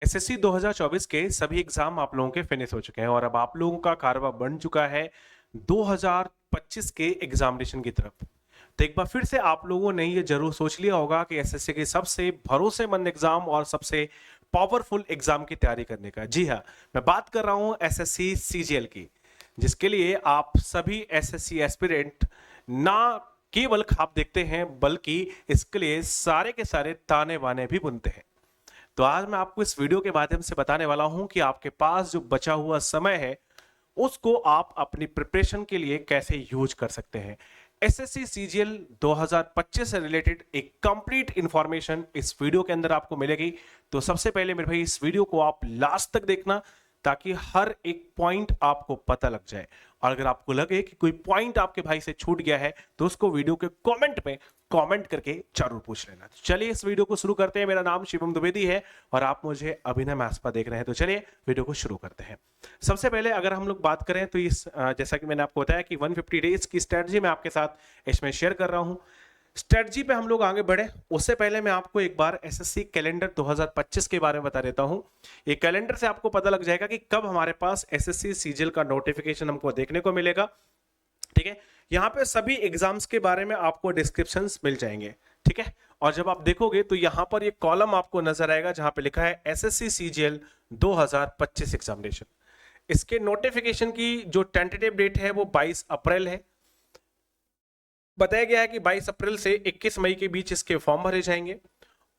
SSC 2024 के सभी exam आप लोगों के फिनिश हो चुके हैं और अब आप लोगों का कारवा बढ़ चुका है 2025 के एग्जामिनेशन की तरफ। तो एक बार फिर से आप लोगों ने ये जरूर सोच लिया होगा कि एसएससी के सबसे भरोसेमंद एग्जाम और सबसे पावरफुल एग्जाम की तैयारी करने का। जी हाँ, मैं बात कर रहा हूं एसएससी सीजीएल की, जिसके लिए आप सभी एसएससी एस्पिरेंट ना केवल ख्वाब देखते हैं बल्कि इसके लिए सारे के सारे ताने बाने भी बुनते हैं। तो आज मैं आपको इस वीडियो के माध्यम से बताने वाला हूं कि आपके पास जो बचा हुआ समय है उसको आप अपनी प्रिपरेशन के लिए कैसे यूज कर सकते हैं। एसएससी सीजीएल 2025 से रिलेटेड एक कंप्लीट इंफॉर्मेशन इस वीडियो के अंदर आपको मिलेगी। तो सबसे पहले मेरे भाई इस वीडियो को आप लास्ट तक देखना ताकि हर एक पॉइंट आपको पता लग जाए, और अगर आपको लगे कि कोई पॉइंट आपके भाई से छूट गया है तो उसको वीडियो के कमेंट में कमेंट करके जरूर पूछ लेना। तो चलिए इस वीडियो को शुरू करते हैं। मेरा नाम शिवम द्विवेदी है और आप मुझे अभिनय मैथ्स पर देख रहे हैं। तो चलिए वीडियो को शुरू करते हैं। सबसे पहले अगर हम लोग बात करें तो इस जैसा कि मैंने आपको बताया कि 150 डेज की स्ट्रेटजी मैं आपके साथ इसमें शेयर कर रहा हूं। स्ट्रेटजी पे हम लोग आगे बढ़े उससे पहले मैं आपको एक बार एसएससी कैलेंडर 2025 के बारे में बता देता हूं। ये कैलेंडर से आपको पता लग जाएगा कि कब हमारे पास एसएससी सीजीएल का नोटिफिकेशन हमको देखने को मिलेगा। ठीक है, यहाँ पे सभी एग्जाम्स के बारे में आपको डिस्क्रिप्शंस मिल जाएंगे। ठीक है, और जब आप देखोगे तो यहाँ पर ये कॉलम आपको नजर आएगा जहां पे लिखा है एसएससी सीजीएल 2025 एग्जामिनेशन। इसके नोटिफिकेशन की जो टेंटेटिव डेट है वो 22 अप्रैल है। बताया गया है कि 22 अप्रैल से 21 मई के बीच इसके फॉर्म भरे जाएंगे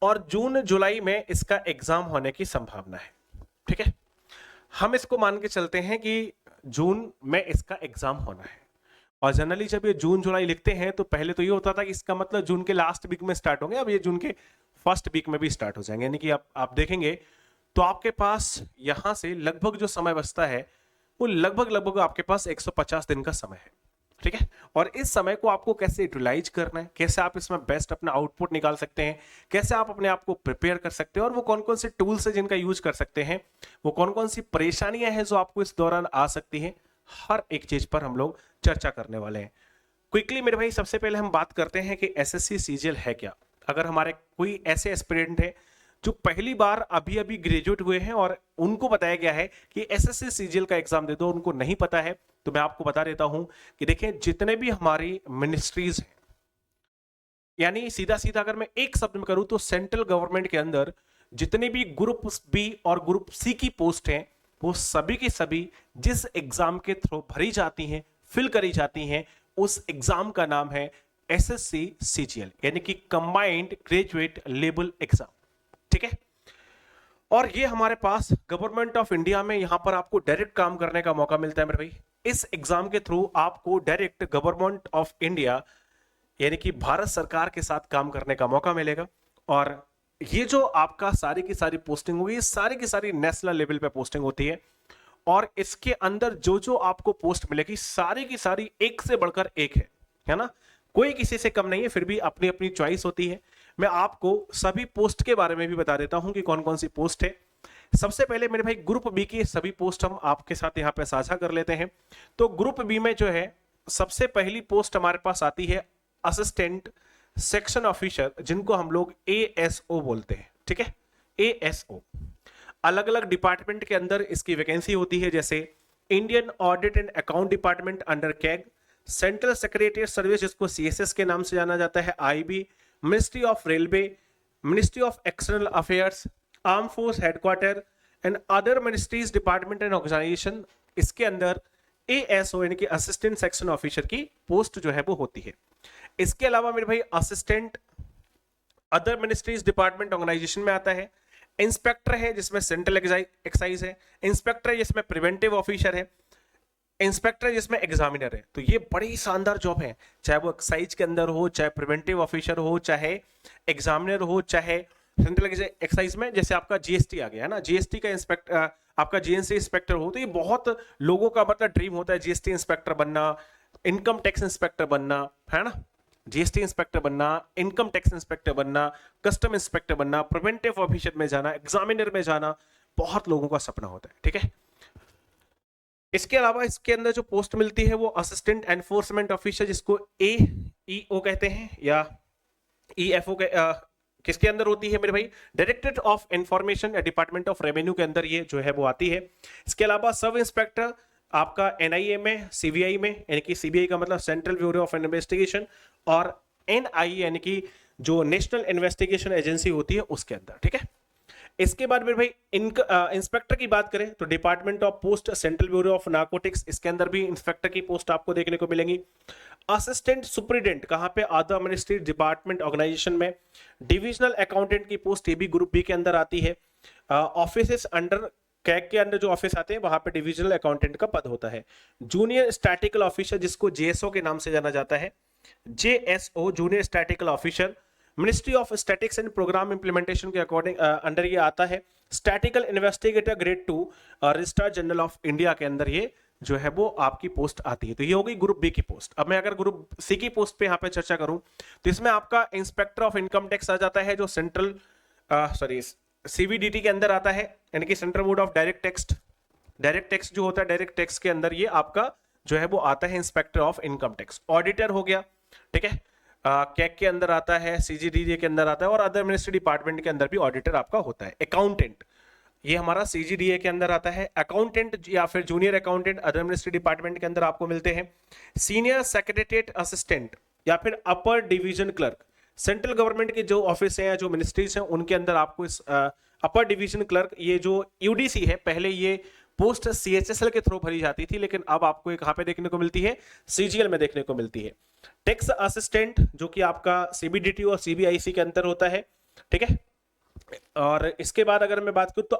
और जून जुलाई में इसका एग्जाम होने की संभावना है। ठीक है, हम इसको मान के चलते हैं कि जून में इसका एग्जाम होना है। और जनरली जब ये जून जुलाई लिखते हैं तो पहले तो ये होता था कि इसका मतलब जून के लास्ट वीक में स्टार्ट होंगे, अब ये जून के फर्स्ट वीक में भी स्टार्ट हो जाएंगे। यानी कि आप देखेंगे तो आपके पास यहां से लगभग जो समय बचता है वो लगभग आपके पास 150 दिन का समय है। ठीक है, और इस समय को आपको कैसे यूटिलाइज करना है, कैसे आप इसमें बेस्ट अपना आउटपुट निकाल सकते हैं, कैसे आप अपने आप को प्रिपेयर कर सकते हैं, और वो कौन कौन से टूल्स है जिनका यूज कर सकते हैं, वो कौन कौन सी परेशानियां हैं जो आपको इस दौरान आ सकती हैं, हर एक चीज पर हम लोग चर्चा करने वाले हैं। क्विकली मेरे भाई सबसे पहले हम बात करते हैं कि एसएससी सीजीएल है क्या। अगर हमारे कोई ऐसे एस्पिरेंट है जो पहली बार अभी अभी ग्रेजुएट हुए हैं और उनको बताया गया है कि एसएससी सीजीएल का एग्जाम दे दो, उनको नहीं पता है, तो मैं आपको बता देता हूं कि देखें जितने भी हमारी मिनिस्ट्रीज हैं, यानी सीधा सीधा अगर मैं एक शब्द में करूं तो सेंट्रल गवर्नमेंट के अंदर जितने भी ग्रुप बी और ग्रुप सी की पोस्ट हैं वो सभी की सभी जिस एग्जाम के थ्रू भरी जाती हैं, फिल करी जाती हैं, उस एग्जाम का नाम है एसएससी सीजीएल, यानी कि कंबाइंड ग्रेजुएट लेवल एग्जाम। ठीक है, और ये हमारे पास गवर्नमेंट ऑफ इंडिया में यहां पर आपको डायरेक्ट काम करने का मौका मिलता है मेरे भाई। इस एग्जाम के थ्रू आपको डायरेक्ट गवर्नमेंट ऑफ इंडिया यानी कि भारत सरकार के साथ काम करने का मौका मिलेगा। और ये जो आपका सारी की सारी पोस्टिंग होगी, सारी की सारी नेशनल लेवल पे पोस्टिंग होती है, और इसके अंदर जो जो आपको पोस्ट मिलेगी सारी की सारी एक से बढ़कर एक है ना, कोई किसी से कम नहीं है, फिर भी अपनी अपनी चॉइस होती है। मैं आपको सभी पोस्ट के बारे में भी बता देता हूं कि कौन कौन सी पोस्ट है। सबसे पहले मेरे भाई ग्रुप बी की सभी पोस्ट हम आपके साथ यहां पे साझा कर लेते हैं। तो ग्रुप बी में जो है सबसे पहली पोस्ट हमारे पास आती है असिस्टेंट सेक्शन ऑफिसर, जिनको हम लोग एएसओ बोलते हैं। ठीक है, एएसओ अलग अलग डिपार्टमेंट के अंदर इसकी वैकेंसी होती है, जैसे Indian audit and account department under CAG, central secretariat service जिसको सीएसएस के नाम से जाना जाता है IB, ministry of railway, ministry of external affairs, arm force headquarter and other ministries department and organisation. इसके अंदर एएसओ यानी कि असिस्टेंट सेक्शन ऑफिसर की पोस्ट जो है वो होती है। इसके अलावा मेरे भाई assistant other ministries department organisation में आता है। इंस्पेक्टर है जिसमें सेंट्रल एक्साइज है, इंस्पेक्टर जिसमें प्रिवेंटिव ऑफिसर है, इंस्पेक्टर जिसमें एग्जामिनर है। तो ये बड़ी शानदार जॉब है, चाहे वो एक्साइज के अंदर हो, चाहे प्रिवेंटिव ऑफिसर हो, चाहे एग्जामिनर हो, चाहे सेंट्रल एक्साइज में जैसे आपका जीएसटी आ गया है ना, जीएसटी का इंस्पेक्टर, आपका जीएनसी इंस्पेक्टर हो। तो ये बहुत लोगों का मतलब ड्रीम होता है जीएसटी इंस्पेक्टर बनना, इनकम टैक्स इंस्पेक्टर बनना, है ना, जीएसटी इंस्पेक्टर बनना, इनकम टैक्स इंस्पेक्टर बनना, कस्टम इंस्पेक्टर बनना, प्रिवेंटिव ऑफिसर में जाना, एग्जामिनर में जाना, बहुत लोगों का सपना होता है। ठीक है, इसके अलावा इसके अंदर जो पोस्ट मिलती है वो असिस्टेंट एनफोर्समेंट ऑफिसर जिसको एईओ कहते हैं या ईएफओ किसके अंदर होती है मेरे भाई? डायरेक्टरेट ऑफ इंफॉर्मेशन या डिपार्टमेंट ऑफ रेवेन्यू के अंदर ये जो है वो आती है। इसके अलावा सब इंस्पेक्टर आपका एनआईए में, सीबीआई में, यानी कि सीबीआई का मतलब सेंट्रल ब्यूरो ऑफ इन्वेस्टिगेशन, और एनआईए यानी कि जो नेशनल इन्वेस्टिगेशन एजेंसी होती है उसके अंदर, ठीक है। इसके बाद मेरे भाई इंस्पेक्टर की बात करें तो department of post, central bureau of narcotics, इसके अंदर भी इंस्पेक्टर की पोस्ट आपको देखने को मिलेंगी। असिस्टेंट सुपरिटेंडेंट कहां पे? अदर एडमिनिस्ट्रेटिव डिपार्टमेंट ऑर्गेनाइजेशन में। डिविजनल अकाउंटेंट की पोस्ट ये भी ग्रुप बी के अंदर आती है। ऑफिस अंडर कैग के अंदर जो ऑफिस आते हैं वहां पे डिविजनल अकाउंटेंट का पद होता है। जूनियर स्टैटिकल ऑफिसर जिसको जेएसओ के नाम से जाना जाता है, JSO junior statical officer, ministry of statics and programme implementation के अकॉर्डिंग अंडर ये आता है। Statical investigator grade 2 registrar general of India के अंदर ये जो है वो आपकी पोस्ट आती है। तो ये हो गई ग्रुप बी की पोस्ट। अब मैं अगर ग्रुप सी की पोस्ट पे यहाँ पे चर्चा करूं तो इसमें आपका इंस्पेक्टर ऑफ इनकम टैक्स आ जाता है, जो सेंट्रल सीबीडीटी के अंदर आता है, यानी कि central board of direct tax. Direct tax जो होता है, डायरेक्ट टैक्स के अंदर ये आपका जो है वो आता है inspector of income tax. Auditor हो गया, ठीक है, कैग के अंदर आता है, सीजीडीए के अंदर आता है, और अदर मिनिस्ट्री डिपार्टमेंट के अंदर भी ऑडिटर आपका होता है। अकाउंटेंट ये हमारा सीजीडीए के अंदर आता है। अकाउंटेंट या फिर junior accountant other ministry department के अंदर आपको मिलते हैं। सीनियर सेक्रेटरीट असिस्टेंट या फिर upper division clerk, central government के जो ऑफिस हैं, जो मिनिस्ट्रीज हैं, उनके अंदर आपको इस अपर डिवीजन क्लर्क, ये जो यूडीसी है, पहले ये पोस्ट सीएचएसएल के थ्रू भरी जाती थी, लेकिन अब आपको कहां पे देखने को मिलती है? सीजीएल में देखने को मिलती है। टैक्स असिस्टेंट जो कि आपका सीबीडीटी और सीबीआईसी के अंदर होता है, ठीक है। और इसके बाद अगर मैं बात करूं तो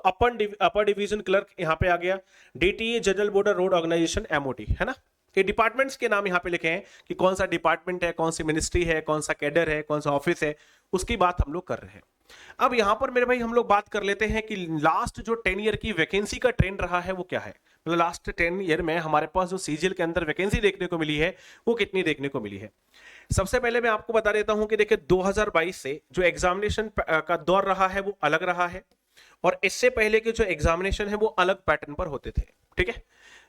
अपर डिवीजन क्लर्क यहाँ पे आ गया। DTA general border road organisation, MOT, है ना। ये डिपार्टमेंट्स के नाम यहाँ पे लिखे हैं कि कौन सा डिपार्टमेंट है, कौन सी मिनिस्ट्री है, कौन सा कैडर है, कौन सा ऑफिस है, उसकी बात हम लोग कर रहे हैं। अब यहां पर मेरे भाई हम लोग बात कर लेते हैं कि लास्ट जो 10 ईयर की वैकेंसी का ट्रेंड रहा है वो क्या है। मतलब लास्ट 10 ईयर में हमारे पास जो सीजीएल के अंदर वैकेंसी देखने को मिली है वो कितनी देखने को मिली है। सबसे पहले मैं आपको बता देता हूं कि देखिए 2022 से जो एग्जामिनेशन का दौर रहा है वो अलग रहा है, और इससे पहले के जो एग्जामिनेशन है वो अलग पैटर्न पर होते थे, ठीक है।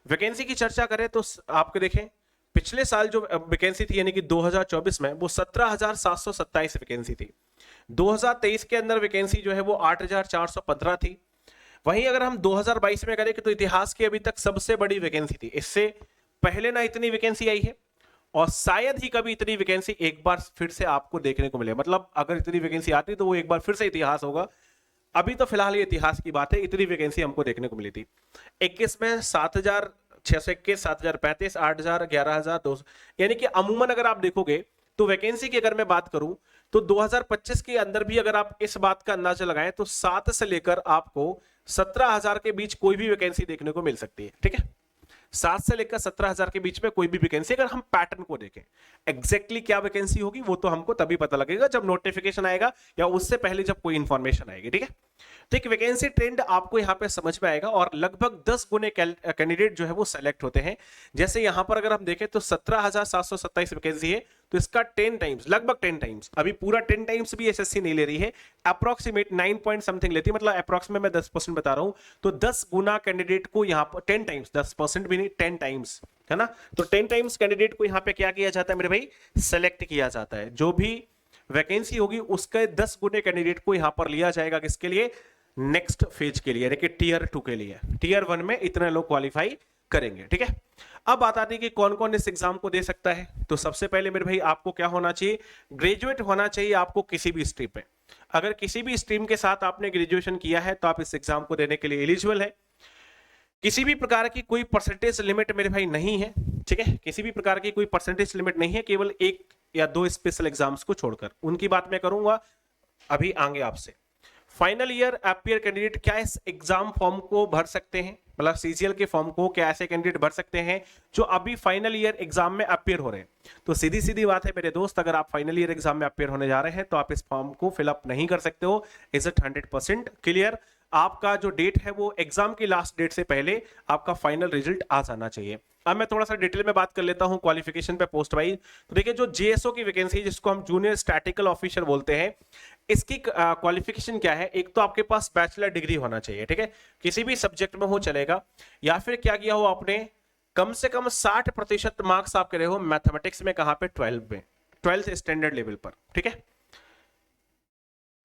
वैकेंसी की चर्चा करें तो आपको देखें पिछले साल जो वैकेंसी थी यानी कि 2024 में वो 17,727 वैकेंसी थी। 2023 के अंदर वैकेंसी जो है वो 8,415 थी। वहीं अगर हम 2022 में करें तो इतिहास की अभी तक सबसे बड़ी वैकेंसी थी। इससे पहले ना इतनी वैकेंसी आई है, और शायद ही कभी इतनी वैकेंसी एक बार फिर से आपको देखने को मिले। मतलब अगर इतनी वैकेंसी आती तो वो एक बार फिर से इतिहास होगा। अभी तो फिलहाल ये इतिहास की बात है, इतनी वैकेंसी हमको देखने को मिली थी। 21 में 7,621, 7,035, 8,000, 11,200, यानी कि अमूमन अगर आप देखोगे तो वैकेंसी की अगर मैं बात करूं तो 2025 के अंदर भी अगर आप इस बात का अंदाजा लगाएं तो 7 से लेकर आपको 17,000 के बीच कोई भी वैकेंसी देखने को मिल सकती है, ठीक है। 7 से लेकर 17,000 के बीच में कोई भी वैकेंसी, अगर हम पैटर्न को देखें एग्जैक्टली क्या वैकेंसी होगी वो तो हमको तभी पता लगेगा जब नोटिफिकेशन आएगा या उससे पहले जब कोई इंफॉर्मेशन आएगी, ठीक है। तो एक वैकेंसी ट्रेंड आपको यहाँ पे समझ में आएगा, और लगभग 10 गुने कैंडिडेट जो है वो सेलेक्ट होते हैं। जैसे यहाँ पर अगर हम देखें तो 17,727 वैकेंसी है, तो इसका 10 टाइम्स, लगभग 10 टाइम्स, अभी पूरा 10 टाइम्स भी एसएससी नहीं ले रही है, अप्रोक्सीमेट 9 पॉइंट समथिंग लेती है। मतलब अप्रोक्स में मैं 10% बता रहा हूं, तो 10 गुना कैंडिडेट को यहाँ पर 10 टाइम्स, 10% भी नहीं, 10 टाइम्स, है ना। तो 10 टाइम्स कैंडिडेट को यहाँ पे क्या किया जाता है मेरे भाई? सेलेक्ट किया जाता है। जो भी वैकेंसी होगी उसके 10 गुने कैंडिडेट को यहाँ पर लिया जाएगा, किसके लिए? नेक्स्ट फेज के लिए, यानी कि टीयर 2 के लिए। टीयर 1 में इतने लोग क्वालिफाई करेंगे, ठीक है। अब बात आती है कि कौन कौन इस एग्जाम को दे सकता है। तो सबसे पहले मेरे भाई आपको क्या होना चाहिए? ग्रेजुएट होना चाहिए आपको किसी भी स्ट्रीम में। अगर किसी भी स्ट्रीम के साथ आपने ग्रेजुएशन किया है तो आप इस एग्जाम को देने के लिए एलिजिबल है। किसी भी प्रकार की कोई परसेंटेज लिमिट मेरे भाई नहीं है, ठीक है। किसी भी प्रकार की कोई परसेंटेज लिमिट नहीं है, केवल 1 या 2 स्पेशल एग्जाम्स को छोड़कर। उनकी बात मैं करूंगा अभी आगे आपसे। फाइनल ईयर अपियर कैंडिडेट क्या इस एग्जाम फॉर्म को भर सकते हैं? मतलब सीजीएल के फॉर्म को क्या ऐसे कैंडिडेट भर सकते हैं जो अभी फाइनल ईयर एग्जाम में अपियर हो रहे हैं? तो सीधी सीधी बात है मेरे दोस्त, अगर आप फाइनल ईयर एग्जाम में अपियर होने जा रहे हैं तो आप इस फॉर्म को फिलअप नहीं कर सकते हो। Is it 100% clear? आपका जो डेट है वो एग्जाम की लास्ट डेट से पहले आपका फाइनल रिजल्ट आ जाना चाहिए। अब मैं थोड़ा सा डिटेल में बात कर लेता हूं क्वालिफिकेशन पे पोस्ट वाइज। तो देखिए जो जेएसओ की वैकेंसी जिसको हम जूनियर स्टैटिकल ऑफिसर बोलते हैं, इसकी क्वालिफिकेशन क्या है? एक तो आपके पास बैचलर डिग्री होना चाहिए, ठीक है, किसी भी सब्जेक्ट में हो चलेगा, या फिर क्या किया हो आपने, कम से कम 60% मार्क्स आपके रहे हो मैथमेटिक्स में, कहां पे? 12 में, 12th स्टैंडर्ड लेवल पर, ठीक है।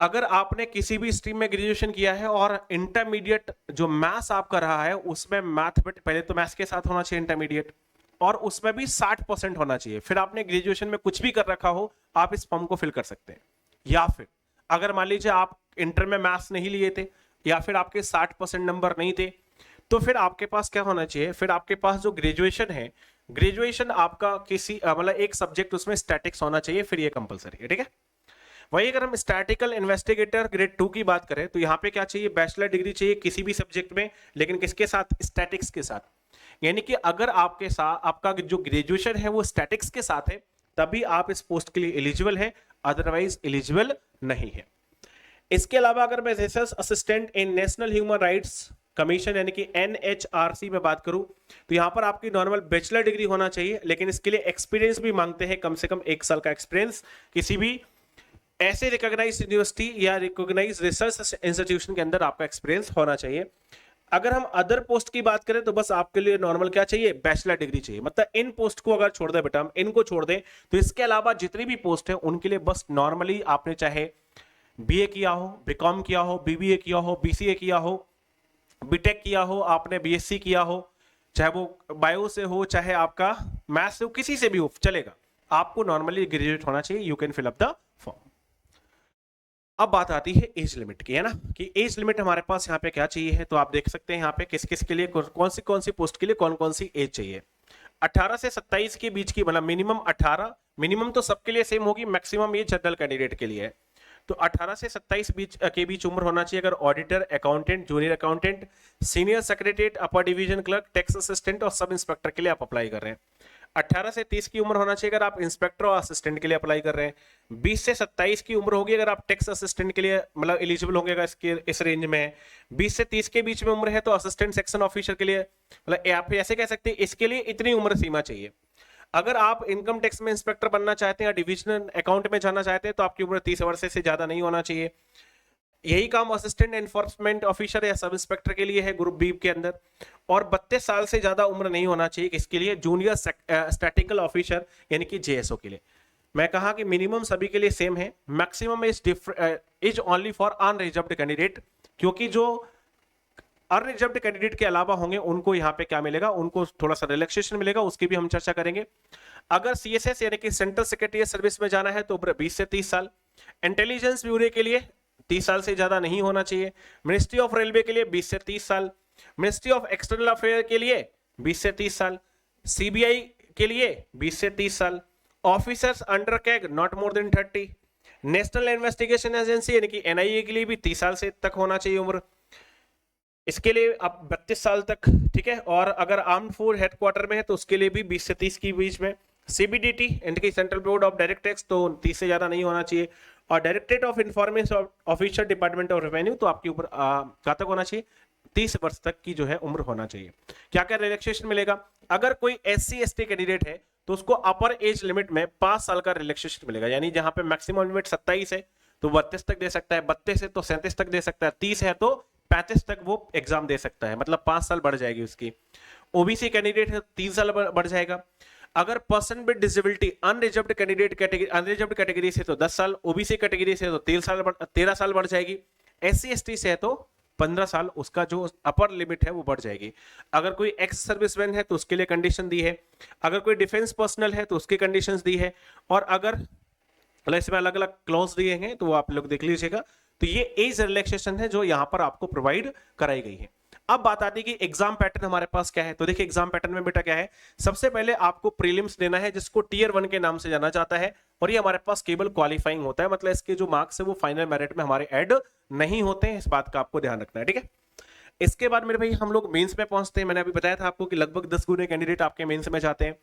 अगर आपने किसी भी स्ट्रीम में ग्रेजुएशन किया है और इंटरमीडिएट जो मैथ्स आपका रहा है उसमें मैथमेटिक्स, पहले तो मैथ्स के साथ होना चाहिए इंटरमीडिएट, और उसमें भी 60% होना चाहिए, फिर आपने ग्रेजुएशन में कुछ भी कर रखा हो आप इस फॉर्म को फिल कर सकते हैं। या फिर अगर मान लीजिए आप इंटर में मैथ्स नहीं लिए थे या फिर आपके 60% नंबर नहीं थे, तो फिर आपके पास क्या होना चाहिए, फिर आपके पास जो ग्रेजुएशन है, ग्रेजुएशन आपका किसी मतलब एक सब्जेक्ट उसमें स्टैटिक्स होना चाहिए, फिर ये कंपलसरी है। ठीक है, वही अगर हम स्टैटिकल इन्वेस्टिगेटर ग्रेड 2 की बात करें तो यहाँ पे क्या चाहिए, बैचलर डिग्री चाहिए किसी भी सब्जेक्ट में, लेकिन किसके साथ, स्टैटिक्स के साथ। यानी कि अगर आपके साथ आपका जो ग्रेजुएशन है वो स्टैटिक्स के साथ है तभी आप इस पोस्ट के लिए एलिजिबल है, अदरवाइज एलिजिबल नहीं है। इसके अलावा अगर मैं research assistant in national human rights commission यानी कि NHRC में बात करूं तो यहां पर आपकी नॉर्मल बैचलर डिग्री होना चाहिए, लेकिन इसके लिए एक्सपीरियंस भी मांगते हैं, कम से कम 1 साल का एक्सपीरियंस किसी भी ऐसे रिकॉग्नाइज्ड यूनिवर्सिटी या रिकॉग्नाइज्ड रिसर्च इंस्टीट्यूशन के अंदर आपका एक्सपीरियंस होना चाहिए। अगर हम अदर पोस्ट की बात करें तो बस आपके लिए नॉर्मल क्या चाहिए, बैचलर डिग्री चाहिए। मतलब इन पोस्ट को अगर छोड़ दे बेटा, हम इनको छोड़ दें तो इसके अलावा जितनी भी पोस्ट है उनके लिए बस नॉर्मली आपने चाहे बीए किया हो, बीकॉम किया हो, बीबीए किया हो, बीसीए किया हो, बीटेक किया हो, आपने बीएससी किया हो, चाहे वो बायो से हो चाहे आपका मैथ्स से हो, किसी से भी हो चलेगा, आपको नॉर्मली ग्रेजुएट होना चाहिए। You can fill up the form. अब बात आती है एज लिमिट की, है ना, कि एज लिमिट हमारे पास यहाँ पे क्या चाहिए है, तो आप देख सकते हैं यहाँ पे किस किस के लिए कौन सी पोस्ट के लिए कौन कौन सी एज चाहिए। 18 से 27 के बीच की, मतलब मिनिमम 18, मिनिमम तो सबके लिए सेम होगी, मैक्सिमम ये जनरल कैंडिडेट के लिए है। तो 18 से 27 के बीच उम्र होना चाहिए अगर auditor, accountant, junior accountant, senior secretariat, upper division clerk, tax assistant और सब इंस्पेक्टर के लिए आप अप्लाई कर रहे हैं। 18 से 30 की उम्र होना चाहिए अगर आप इंस्पेक्टर और असिस्टेंट के लिए अप्लाई कर रहे हैं। 20 से 27 की उम्र होगी अगर आप टैक्स असिस्टेंट के लिए मतलब एलिजिबल होंगे, इसके इस रेंज में है। 20 से 30 के बीच में उम्र है तो असिस्टेंट सेक्शन ऑफिसर के लिए, मतलब आप ऐसे कह सकते हैं इसके लिए इतनी उम्र सीमा चाहिए। अगर आप इनकम टैक्स में इंस्पेक्टर बनना चाहते हैं या डिविजनल अकाउंट में जाना चाहते हैं तो आपकी उम्र 30 वर्ष से ज्यादा नहीं होना चाहिए। यही काम असिस्टेंट एनफोर्समेंट ऑफिसर या सब इंस्पेक्टर के लिए है ग्रुप बी के अंदर। और 32 साल से ज्यादा उम्र नहीं होना चाहिए किसके लिए, जूनियर स्टैटिकल ऑफिसर यानी कि जेएसओ के लिए। मैं कहा कि मिनिमम सभी के लिए सेम है, maximum is only for unreserved candidate, क्योंकि जो अनरिजर्व्ड कैंडिडेट के अलावा होंगे उनको यहाँ पे क्या मिलेगा, उनको थोड़ा सा रिलैक्सेशन मिलेगा, उसकी भी हम चर्चा करेंगे। अगर सीएसएस यानी कि सेंट्रल सेक्रेटरी सर्विस में जाना है तो उम्र 20 से 30 साल। इंटेलिजेंस ब्यूरो के लिए 30 साल से ज्यादा नहीं होना चाहिए। मिनिस्ट्री ऑफ रेलवे के लिए 20 से 30 साल। मिनिस्ट्री ऑफ एक्सटर्नल अफेयर के लिए 20 से 30 साल। सीबीआई के लिए 20 से 30 साल। Officers under CAG not more than 30। National investigation agency यानी कि एनआईए के लिए भी 30 साल से तक होना चाहिए उम्र, इसके लिए अब 32 साल तक। ठीक है, और अगर आर्म्ड फोर्स हेडक्वार्टर में है तो उसके लिए भी 20 से 30 के बीच में। सीबीडीटी यानी कि central board of direct tax तो 30 से ज्यादा नहीं होना चाहिए। और directorate of information officer department of revenue तो आपके ऊपर क्या तक होना चाहिए, 30 वर्ष तक की जो है उम्र होना चाहिए। क्या क्या रिलैक्सेशन मिलेगा, अगर कोई SC/ST कैंडिडेट है तो उसको अपर एज लिमिट में 5 साल का रिलैक्सेशन मिलेगा, यानी जहां पे मैक्सिमम लिमिट 27 है तो 32 तक दे सकता है, 32 है तो 37 तक दे सकता है, 30 है तो 35 तक वो एग्जाम दे सकता है, मतलब 5 साल बढ़ जाएगी उसकी। ओबीसी कैंडिडेट है 3 साल बढ़ जाएगा। अगर person with disability unreserved candidate category, unreserved category से तो 10 साल, ओबीसी कैटेगरी से तो 13 साल बढ़ जाएगी, SC/ST से है तो 15 साल उसका जो अपर लिमिट है वो बढ़ जाएगी। अगर कोई एक्स सर्विसमैन है तो उसके लिए कंडीशन दी है, अगर कोई डिफेंस पर्सनल है तो उसकी कंडीशंस दी है, और अगर इसमें अलग अलग क्लॉज दिए हैं तो वो आप लोग देख लीजिएगा। तो ये एज रिलैक्सेशन है जो यहां पर आपको प्रोवाइड कराई गई है। अब बात आती है कि एग्जाम पैटर्न हमारे पास क्या है, तो देखिए एग्जाम पैटर्न में बेटा क्या है, सबसे पहले आपको प्रीलिम्स देना है जिसको टीयर 1 के नाम से जाना जाता है, और ये हमारे पास केवल क्वालिफाइंग होता है, मतलब इसके जो मार्क्स है वो फाइनल मेरिट में हमारे ऐड नहीं होते हैं, इस बात का आपको ध्यान रखना है। ठीक है, इसके बाद मेरे भाई हम लोग मेंस में पहुंचते हैं। मैंने अभी बताया था आपको कि लगभग 10 गुने कैंडिडेट आपके मेंस में जाते हैं,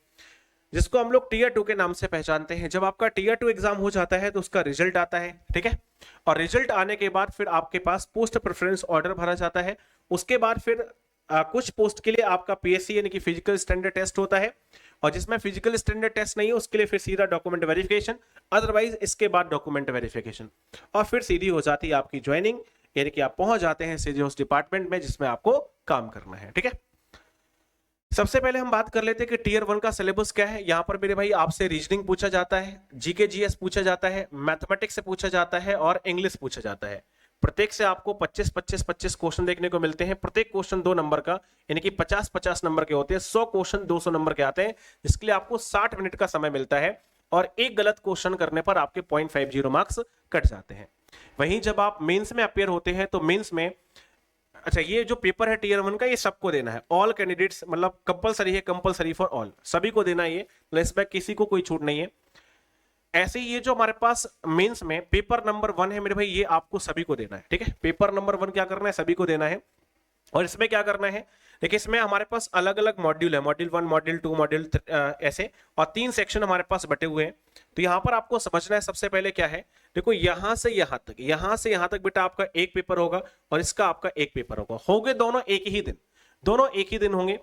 जिसको हम लोग टीयर 2 के नाम से पहचानते हैं। जब आपका टीयर 2 एग्जाम हो जाता है तो उसका रिजल्ट आता है, ठीक है, और रिजल्ट आने के बाद फिर आपके पास पोस्ट प्रेफरेंस ऑर्डर भरा जाता है। उसके बाद फिर कुछ पोस्ट के लिए आपका पीएससी यानी कि फिजिकल स्टैंडर्ड टेस्ट होता है, और जिसमें फिजिकल स्टैंडर्ड टेस्ट नहीं है उसके लिए फिर सीधा डॉक्यूमेंट वेरिफिकेशन, अदरवाइज इसके बाद डॉक्यूमेंट वेरिफिकेशन, और फिर सीधी हो जाती है आपकी ज्वाइनिंग, यानी कि आप पहुंच जाते हैं सीधे उस डिपार्टमेंट में जिसमें आपको काम करना है। ठीक है, सबसे पहले हम बात कर लेते हैं कि टीयर 1 का सिलेबस क्या है। यहाँ पर मेरे भाई आपसे रीजनिंग पूछा जाता है, जीके जीएस पूछा जाता है, मैथमेटिक्स से पूछा जाता है और इंग्लिश पूछा जाता है। प्रत्येक से आपको 25-25-25 क्वेश्चन देखने को मिलते हैं। प्रत्येक क्वेश्चन 2 नंबर का, यानी कि 50-50 नंबर के होते हैं। 100 क्वेश्चन 200 नंबर के आते हैं, जिसके लिए आपको 60 मिनट का समय मिलता है और एक गलत क्वेश्चन करने पर आपके 0.50 मार्क्स कट जाते हैं। वहीं जब आप मेंस में अपियर होते हैं तो मेंस में, अच्छा ये जो पेपर है टीयर 1 का ये सबको देना है, ऑल कैंडिडेट्स, मतलब कंपलसरी है, कंपलसरी फॉर ऑल, सभी को देना है ये, इसमें किसी को कोई छूट नहीं है। ऐसे ही ये जो हमारे पास मेंस में पेपर नंबर 1 है मेरे भाई, ये आपको सभी को देना है, ठीक है। पेपर नंबर 1 क्या करना है, सभी को देना है। और इसमें क्या करना है, देखिए इसमें हमारे पास अलग अलग मॉड्यूल है, मॉड्यूल 1, मॉड्यूल 2, मॉड्यूल ऐसे, और 3 सेक्शन हमारे पास बटे हुए हैं। तो यहाँ पर आपको समझना है सबसे पहले क्या है, देखो यहां से यहां तक बेटा आपका एक पेपर होगा और इसका आपका एक पेपर होगा, होंगे दोनों एक ही दिन, दोनों एक ही दिन होंगे।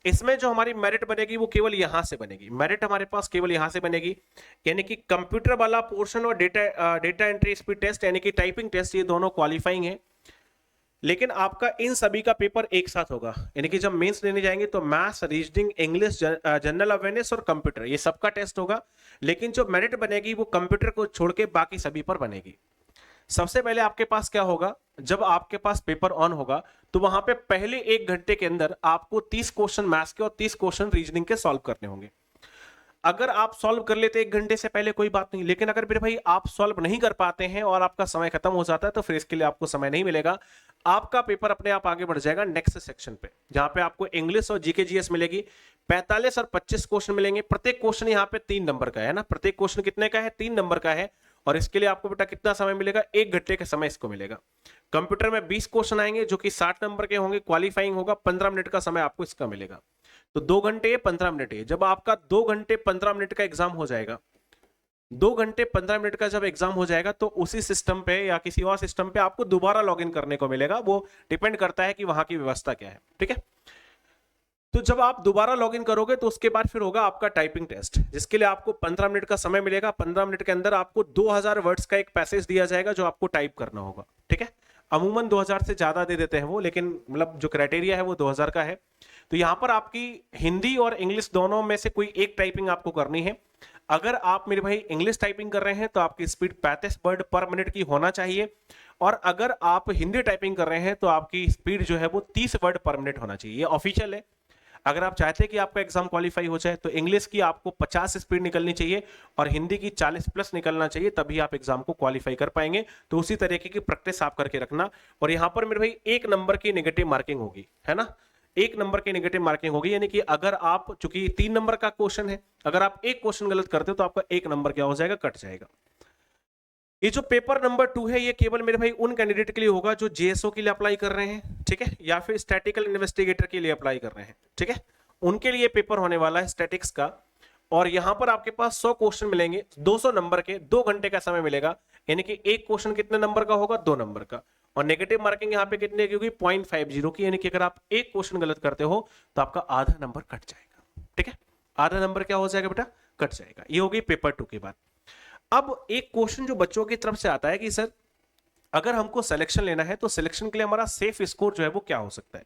इसमें जो हमारी मेरिट बनेगी वो केवल यहां से बनेगी, मेरिट हमारे पास केवल यहां से बनेगी, यानी कि कंप्यूटर वाला पोर्शन और डेटा एंट्री स्पीड टेस्ट यानी कि टाइपिंग टेस्ट, ये दोनों क्वालिफाइंग है। लेकिन आपका इन सभी का पेपर एक साथ होगा, यानी कि जब मेंस लेने जाएंगे तो maths, reasoning, English, general awareness और कंप्यूटर, ये सबका टेस्ट होगा। लेकिन जो मेरिट बनेगी वो कंप्यूटर को छोड़ के बाकी सभी पर बनेगी। सबसे पहले आपके पास क्या होगा, जब आपके पास पेपर ऑन होगा तो वहां पे पहले 1 घंटे के अंदर आपको 30 क्वेश्चन मैथ्स के और 30 क्वेश्चन रीजनिंग के सॉल्व करने होंगे। अगर आप सॉल्व कर लेते 1 घंटे से पहले कोई बात नहीं, लेकिन अगर फिर भाई आप सॉल्व नहीं कर पाते हैं और आपका समय खत्म हो जाता है तो फिर इसके लिए आपको समय नहीं मिलेगा। आपका पेपर अपने आप आगे बढ़ जाएगा नेक्स्ट सेक्शन पे, जहां पे आपको इंग्लिश और जीके जीएस मिलेगी। 45 और 25 क्वेश्चन मिलेंगे, प्रत्येक क्वेश्चन यहाँ पे 3 नंबर का है ना, प्रत्येक क्वेश्चन कितने का है, 3 नंबर का है। और इसके लिए आपको बेटा कितना समय मिलेगा, 1 घंटे का समय इसको मिलेगा। कंप्यूटर में 20 क्वेश्चन आएंगे जो कि 60 नंबर के होंगे, क्वालिफाइंग होगा, 15 मिनट का समय आपको इसका मिलेगा। तो 2 घंटे 15 मिनट है। जब आपका 2 घंटे 15 मिनट का एग्जाम हो जाएगा, 2 घंटे 15 मिनट का जब एग्जाम हो जाएगा तो उसी सिस्टम पे या किसी और सिस्टम पे आपको दोबारा लॉगिन करने को मिलेगा। वो डिपेंड करता है कि वहां की व्यवस्था क्या है, ठीक है। तो जब आप दोबारा लॉगिन करोगे तो उसके बाद फिर होगा आपका टाइपिंग टेस्ट, जिसके लिए आपको 15 मिनट का समय मिलेगा। 15 मिनट के अंदर आपको 2000 वर्ड्स का एक पैसेज दिया जाएगा जो आपको टाइप करना होगा, ठीक है। अमूमन 2000 से ज्यादा दे देते हैं वो, लेकिन मतलब जो क्राइटेरिया है वो 2000 का है। तो यहां पर आपकी हिंदी और इंग्लिश दोनों में से कोई एक टाइपिंग आपको करनी है। अगर आप मेरे भाई इंग्लिश टाइपिंग कर रहे हैं तो आपकी स्पीड 35 वर्ड पर मिनट की होना चाहिए, और अगर आप हिंदी टाइपिंग कर रहे हैं तो आपकी स्पीड जो है वो 30 वर्ड पर मिनट होना चाहिए। ये ऑफिशियल है। अगर आप चाहते हैं कि आपका एग्जाम क्वालिफाई हो जाए तो इंग्लिश की आपको 50 स्पीड निकलनी चाहिए और हिंदी की 40 प्लस निकलना चाहिए, तभी आप एग्जाम को क्वालिफाई कर पाएंगे। तो उसी तरीके की प्रैक्टिस आप करके रखना। और यहां पर मेरे भाई 1 नंबर की नेगेटिव मार्किंग होगी, है ना, 1 नंबर की नेगेटिव मार्किंग होगी। यानी कि अगर आप, चूंकि 3 नंबर का क्वेश्चन है, अगर आप एक क्वेश्चन गलत करते हो तो आपका 1 नंबर क्या हो जाएगा, कट जाएगा। ये जो पेपर नंबर 2 है ये केवल मेरे भाई उन कैंडिडेट के लिए होगा जो जेएसओ के लिए अप्लाई कर रहे हैं, ठीक है, या फिर स्टैटिकल इन्वेस्टिगेटर के लिए अप्लाई कर रहे हैं, ठीक है। उनके लिए पेपर होने वाला है स्टैटिक्स का। और यहां पर आपके पास 100 क्वेश्चन मिलेंगे, 200 नंबर के, 2 घंटे का समय मिलेगा। यानी कि एक क्वेश्चन कितने नंबर का होगा, 2 नंबर का। और नेगेटिव मार्किंग यहाँ पे कितने की होगी, 0.50 की। यानी कि अगर आप एक क्वेश्चन गलत करते हो तो आपका आधा नंबर कट जाएगा, ठीक है। आधा नंबर क्या हो जाएगा बेटा, कट जाएगा। ये होगी पेपर 2 की बात। अब एक क्वेश्चन जो बच्चों की तरफ से आता है कि सर अगर हमको सिलेक्शन लेना है तो सिलेक्शन के लिए हमारा सेफ स्कोर जो है वो क्या हो सकता है।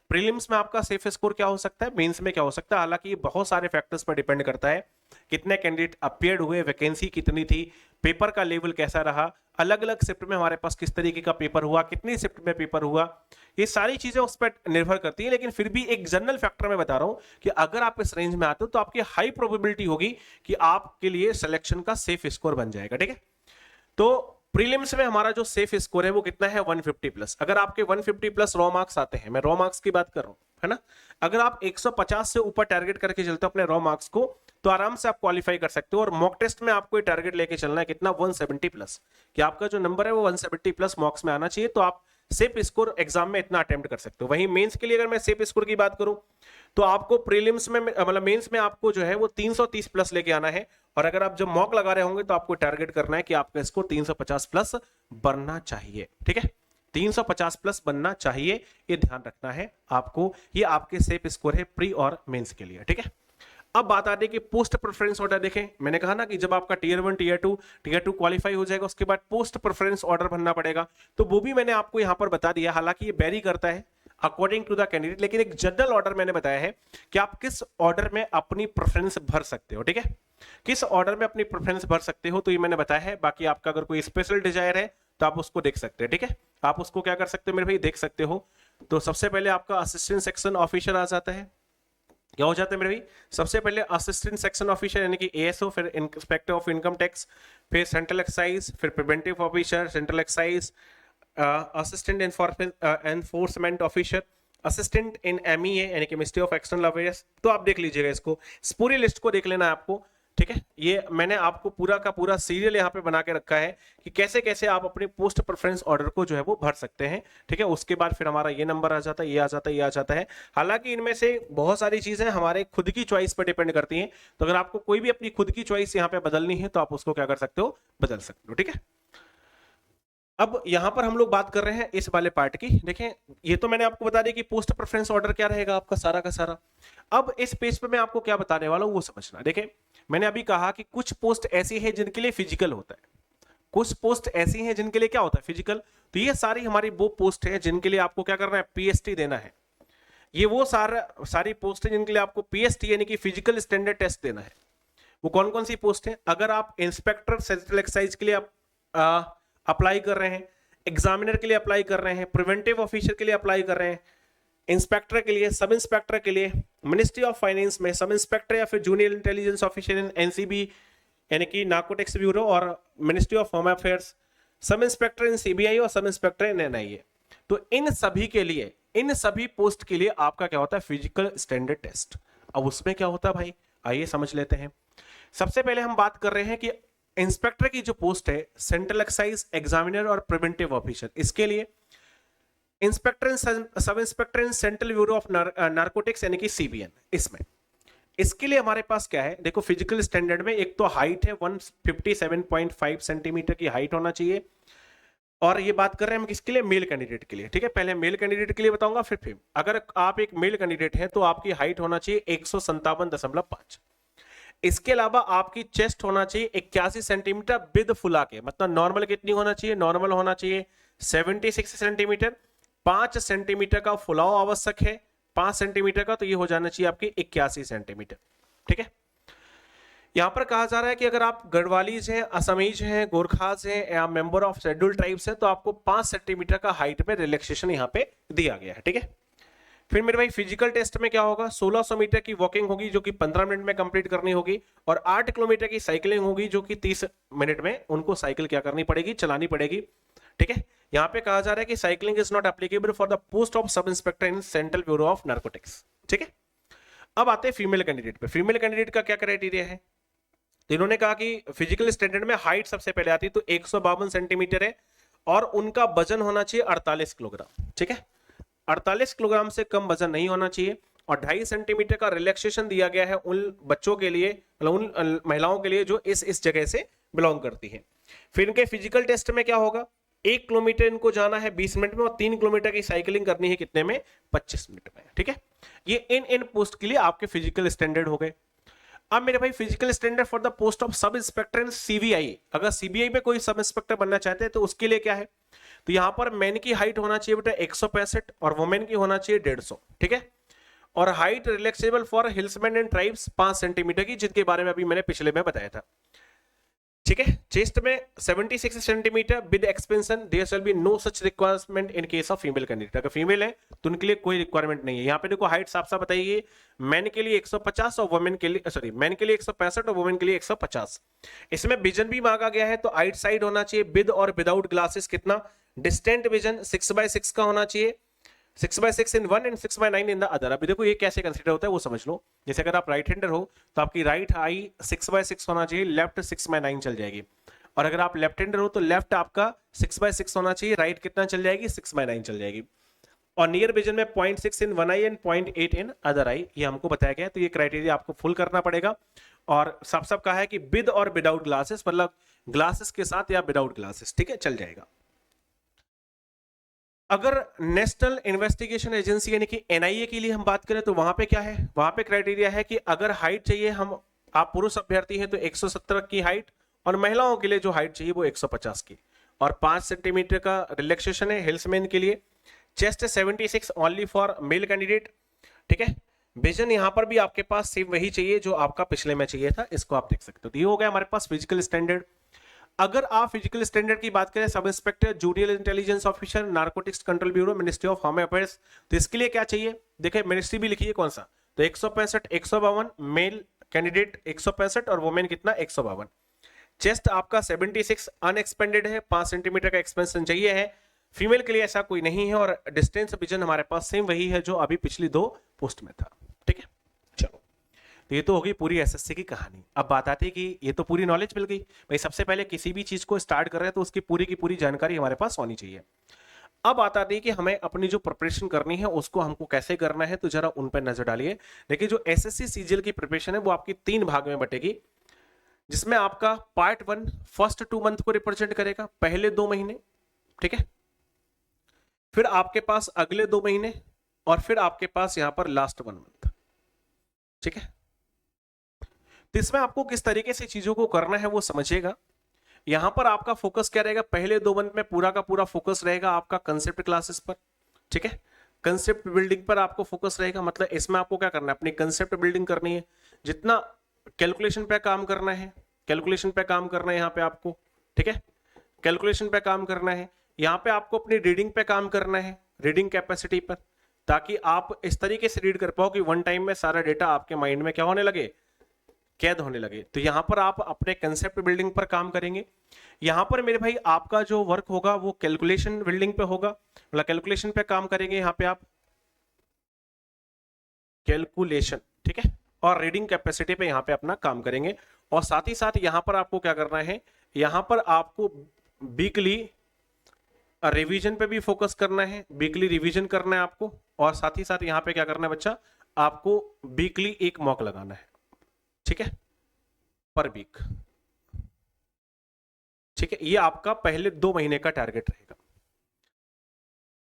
प्रीलिम्स में आपका सेफ स्कोर क्या हो सकता है, मेंस में क्या हो सकता है। हालांकि ये बहुत सारे फैक्टर्स पर डिपेंड करता है, कितने कैंडिडेट अपीयर्ड हुए, वैकेंसी कितनी थी, पेपर का लेवल कैसा रहा, अलग अलग शिफ्ट में हमारे पास किस तरीके का पेपर हुआ, कितनी शिफ्ट में पेपर हुआ, ये सारी चीजें उस पर निर्भर करती है। लेकिन फिर भी एक जनरल फैक्टर मैं बता रहा हूं कि अगर आप इस रेंज में आते हो तो आपकी हाई प्रोबेबिलिटी होगी कि आपके लिए सिलेक्शन का सेफ स्कोर बन जाएगा, ठीक है। तो प्रीलिम्स में हमारा जो सेफ स्कोर है वो कितना है, 150 प्लस। अगर आपके 150 प्लस रॉ मार्क्स आते हैं, मैं रॉ मार्क्स की बात कर रहा हूं, है ना, अगर आप 150 से ऊपर टारगेट करके चलते हो अपने रॉ मार्क्स को तो आराम से आप क्वालिफाई कर सकते हो। और मॉक टेस्ट में आपको टारगेट लेके चलना है कितना, 170 प्लस, कि आपका जो नंबर है वो 170 प्लस मॉक्स में आना चाहिए, तो आप सेफ स्कोर एग्जाम में इतना अटेम्प्ट कर सकते हो। वहीं मेंस के लिए अगर मैं सेफ स्कोर की बात करूं तो आपको प्रीलिम्स में, मतलब मेंस में आपको जो है वो 330 प्लस लेके आना है। और अगर आप जब मॉक लगा रहे होंगे तो आपको टारगेट करना है कि आपका स्कोर 350 प्लस बनना चाहिए, ठीक है, 350 प्लस बनना चाहिए, ये ध्यान रखना है आपको। ये आपके सेफ स्कोर है प्री और मेंस के लिए, ठीक है। अब बात आती है कि पोस्ट प्रेफरेंस ऑर्डर। देखें, मैंने कहा ना कि जब आपका टीयर 1 टीयर 2 क्वालिफाई हो जाएगा उसके बाद पोस्ट प्रेफरेंस ऑर्डर भरना पड़ेगा, तो वो भी मैंने आपको यहां पर बता दिया। हालांकि ये वेरी करता है, अकॉर्डिंग टू द कैंडिडेट, लेकिन एक जनरल ऑर्डर मैंने बताया है कि आप किस ऑर्डर में अपनी प्रेफरेंस भर सकते हो, ठीक है, किस ऑर्डर में अपनी प्रेफरेंस भर सकते हो, तो ये मैंने बताया है। बाकी आपका अगर कोई स्पेशल डिजायर है तो आप उसको देख सकते हैं, ठीक है, आप उसको क्या कर सकते हो मेरे भाई, देख सकते हो। तो सबसे पहले आपका असिस्टेंट सेक्शन ऑफिसर आ जाता है, क्या हो जाता है मेरे भाई, सबसे पहले असिस्टेंट सेक्शन ऑफिसर यानी कि एएसओ, फिर इंस्पेक्टर ऑफ इनकम टैक्स, फिर सेंट्रल एक्साइज, फिर preventive officer central excise, assistant enforcement officer, assistant in MEA यानी कि मिनिस्ट्री ऑफ एक्सटर्नल अफेयर्स। तो आप देख लीजिएगा इसको, इस पूरी लिस्ट को देख लेना है आपको, ठीक है। ये मैंने आपको पूरा का पूरा सीरियल यहाँ पे बना के रखा है कि कैसे कैसे आप अपने पोस्ट प्रेफरेंस ऑर्डर को जो है वो भर सकते हैं, ठीक है। उसके बाद फिर हमारा ये नंबर आ जाता है, ये आ जाता है, ये आ जाता है। हालांकि इनमें से बहुत सारी चीजें हमारे खुद की चॉइस पर डिपेंड करती हैं, तो अगर आपको कोई भी अपनी खुद की चॉइस यहाँ पे बदलनी है तो आप उसको क्या कर सकते हो, बदल सकते हो, ठीक है। अब यहां पर हम लोग बात कर रहे हैं इस वाले पार्ट की, देखें ये तो मैंने आपको बता दिया कि पोस्ट प्रेफरेंस ऑर्डर क्या रहेगा आपका सारा का सारा। अब इस पेज पे मैं आपको क्या बताने वाला हूं वो समझना। देखें मैंने अभी कहा कि कुछ पोस्ट ऐसी है जिनके लिए फिजिकल होता है, कुछ पोस्ट ऐसी हैं जिनके लिए क्या होता है, फिजिकल। तो ये सारी हमारी वो पोस्ट है जिनके लिए आपको क्या करना है, पीएसटी देना है। ये वो सारी पोस्ट है जिनके लिए आपको पीएसटी यानी कि फिजिकल स्टैंडर्ड टेस्ट देना है। वो कौन कौन सी पोस्ट है, अगर आप इंस्पेक्टर सेंट्रल एक्साइज के लिए आप अप्लाई कर रहे हैं, एग्जामिनर के लिए अप्लाई कर रहे हैं, प्रिवेंटिव ऑफिसर के लिए अप्लाई कर रहे हैं, इंस्पेक्टर के लिए, सब इंस्पेक्टर के लिए, मिनिस्ट्री ऑफ फाइनेंस में सब इंस्पेक्टर या फिर junior intelligence officer in NCB यानी कि नार्कोटिक्स ब्यूरो और ministry of home affairs, sub inspector in CBI और सब इंस्पेक्टर इन एनआईए। तो इन सभी के लिए, इन सभी पोस्ट के लिए आपका क्या होता है, फिजिकल स्टैंडर्ड टेस्ट। अब उसमें क्या होता है भाई, आइए समझ लेते हैं। सबसे पहले हम बात कर रहे हैं कि इंस्पेक्टर की जो पोस्ट है सेंट्रल एक्साइज एग्जामिनर और प्रिवेंटिव ऑफिसर, इसके लिए inspector sub inspector in central bureau of narcotics यानी कि सीबीएन, इसमें इसके लिए हमारे पास क्या है, देखो फिजिकल स्टैंडर्ड में एक तो हाइट है 157.5 सेंटीमीटर की हाइट होना चाहिए। और ये बात कर रहे हैं हम किसके लिए, मेल कैंडिडेट के लिए, ठीक है। पहले मेल कैंडिडेट के लिए बताऊंगा फिर अगर आप एक मेल कैंडिडेट हैं तो आपकी हाइट होना चाहिए 157.5। इसके अलावा आपकी चेस्ट होना चाहिए 81 सेंटीमीटर विद फुला के, मतलब नॉर्मल कितनी होना चाहिए, नॉर्मल होना चाहिए 76 सेंटीमीटर, 5 सेंटीमीटर का फुलाव आवश्यक है, 5 सेंटीमीटर का, तो ये हो जाना चाहिए आपकी 81 सेंटीमीटर, ठीक है। यहां पर कहा जा रहा है कि अगर आप गढ़वालीज हैं, असमीज हैं, गोरखाज हैं या मेंबर ऑफ शेड्यूल्ड ट्राइब्स हैं तो आपको 5 सेंटीमीटर का हाइट में रिलैक्सेशन यहां पे दिया गया है, ठीक है। फिर मेरे भाई फिजिकल टेस्ट में क्या होगा, 1600 मीटर की वॉकिंग होगी जो कि 15 मिनट में कंप्लीट करनी होगी, और 8 किलोमीटर की साइकिलिंग होगी जो कि 30 मिनट में उनको साइकिल क्या करनी पड़ेगी, चलानी पड़ेगी, ठीक है। यहां पे कहा जा रहा है कि cycling is not applicable for the post of sub inspector in central bureau of narcotics, ठीक है। अब आते हैं फीमेल कैंडिडेट पे। फीमेल कैंडिडेट का क्या क्राइटेरिया है, तो इन्होंने कहा कि फिजिकल स्टैंडर्ड में हाइट सबसे पहले आती है, तो 152 सेंटीमीटर है और उनका वजन होना चाहिए 48 किलोग्राम, ठीक है। 48 किलोग्राम से कम वजन नहीं होना चाहिए, और 2.5 सेंटीमीटर का रिलैक्सेशन दिया गया है उन बच्चों के लिए, मतलब उन महिलाओं के लिए जो इस जगह से बिलोंग करती है। फिर इनके फिजिकल टेस्ट में क्या होगा, 1 किलोमीटर इनको जाना है 20 मिनट में, और 3 किलोमीटर की साइकिलिंग करनी है कितने में, 25 मिनट में, ठीक है। ये इन पोस्ट के लिए आपके फिजिकल स्टैंडर्ड हो गए। अब मेरे भाई physical standard for the post of sub inspector in CBI, अगर सीबीआई में कोई सब इंस्पेक्टर बनना चाहते हैं तो उसके लिए क्या है, तो यहां पर मैन की हाइट होना चाहिए बेटा 165 और वुमेन की होना चाहिए 150, ठीक है। और height relaxable for hillsmen and tribes 5 centimetre की, जिनके बारे में अभी मैंने पिछले में बताया था, ठीक है। चेस्ट में 76 centimetre with expansion, there shall be no such requirement in case of female candidate. अगर फीमेल है तो उनके लिए कोई रिक्वायरमेंट नहीं है। यहाँ पे देखो हाइट साफ साफ बताइए, मैन के लिए 150 और वुमेन के लिए, सॉरी मैन के लिए 165 और वुमेन के लिए 150। इसमें विजन भी मांगा गया है, तो आइट साइड होना चाहिए विद और विदाउट ग्लासेस कितना, डिस्टेंट विजन 6/6 का होना चाहिए, 6/6 in one and 6/9 in the other. अभी देखो ये कैसे कंसीडर होता है वो समझ लो। जैसे अगर आप राइट हैंडर हो तो आपकी राइट आई 6/6 होना चाहिए, लेफ्ट 6/9 चल जाएगी, और अगर आप लेफ्ट हैंडर हो तो लेफ्ट आपका 6/6 होना चाहिए, राइट कितना चल जाएगी, 6/9 चल जाएगी। और नियर विजन में 0.6 in one I and 0.8 in other I, ये हमको बताया गया है। तो ये क्राइटेरिया आपको फुल करना पड़ेगा, और साफ साफ कहा है कि विद और विदाउट ग्लासेस, मतलब ग्लासेस के साथ या विदाउट ग्लासेस, ठीक है, चल जाएगा। अगर नेशनल इन्वेस्टिगेशन एजेंसी यानी कि एनआईए के लिए हम बात करें तो वहां पे क्या है, वहां पे क्राइटेरिया है कि अगर हाइट चाहिए, आप पुरुष अभ्यर्थी हैं तो 170 की हाइट, और महिलाओं के लिए जो हाइट चाहिए वो 150 की, और 5 सेंटीमीटर का रिलैक्सेशन है हिल्समैन के लिए। Chest 76 only for male candidate, ठीक है। विजन यहाँ पर भी आपके पास सेम वही चाहिए जो आपका पिछले में चाहिए था, इसको आप देख सकते हो। तो ये हो गया हमारे पास फिजिकल स्टैंडर्ड। अगर आप फिजिकल स्टैंडर्ड की बात करें, sub inspector, junior intelligence officer, narcotics control bureau, ministry of home affairs, तो इसके लिए क्या चाहिए, देखिए मिनिस्ट्री भी लिखी है कौन सा, तो 165 152 मेल कैंडिडेट 165 और वुमेन कितना 152। चेस्ट आपका 76 अनएक्सपेंडेड है, 5 सेंटीमीटर का एक्सपेंशन चाहिए है। फीमेल के लिए ऐसा कोई नहीं है और डिस्टेंस विजन हमारे पास सेम वही है जो अभी पिछली 2 पोस्ट में था, ठीक है। चलो, तो ये तो होगी पूरी एसएससी की कहानी। अब बात आती है कि ये तो पूरी नॉलेज मिल गई भाई, सबसे पहले किसी भी चीज को स्टार्ट कर रहे हैं तो उसकी पूरी की पूरी जानकारी हमारे पास होनी चाहिए। अब बात आती है कि हमें अपनी जो प्रिपरेशन करनी है उसको हमको कैसे करना है, तो जरा उन पर नजर डालिए। देखिए जो एसएससी सीजीएल की प्रिपरेशन है वो आपकी 3 भाग में बटेगी, जिसमें आपका पार्ट 1 फर्स्ट 2 मंथ को रिप्रेजेंट करेगा, पहले 2 महीने, ठीक है। फिर आपके पास अगले 2 महीने और फिर आपके पास यहां पर लास्ट 1 मंथ, ठीक है। तो इसमें आपको किस तरीके से चीजों को करना है वो समझिएगा। यहां पर आपका फोकस क्या रहेगा, पहले 2 मंथ में पूरा का पूरा फोकस रहेगा आपका कंसेप्ट क्लासेस पर, ठीक है। कंसेप्ट बिल्डिंग पर आपको फोकस रहेगा, मतलब इसमें आपको क्या करना है, अपनी कंसेप्ट बिल्डिंग करनी है, जितना कैलकुलेशन पे काम करना है, कैलकुलेशन पे काम करना है यहाँ पे आपको, ठीक है। कैलकुलेशन पे काम करना है, यहाँ पे आपको अपनी रीडिंग पे काम करना है, रीडिंग कैपेसिटी पर, ताकि आप इस तरीके से रीड कर पाओ कि वन टाइम में सारा डेटा आपके माइंड में क्या होने लगे, कैद होने लगे। तो यहां पर आप अपने कंसेप्ट बिल्डिंग पर काम करेंगे। यहां पर मेरे भाई आपका जो वर्क होगा वो कैलकुलेशन बिल्डिंग पे होगा, मतलब कैलकुलेशन पे काम करेंगे यहाँ पे आप, कैलकुलेशन, ठीक है। और रीडिंग कैपेसिटी पे यहाँ पे अपना काम करेंगे। और साथ ही साथ यहाँ पर आपको क्या करना है, यहाँ पर आपको वीकली रिवीजन पे भी फोकस करना है, वीकली रिवीजन करना है आपको। और साथ ही साथ यहाँ पे क्या करना है बच्चा, आपको वीकली एक मॉक लगाना है, ठीक है, पर वीक, ठीक है। ये आपका पहले 2 महीने का टारगेट रहेगा।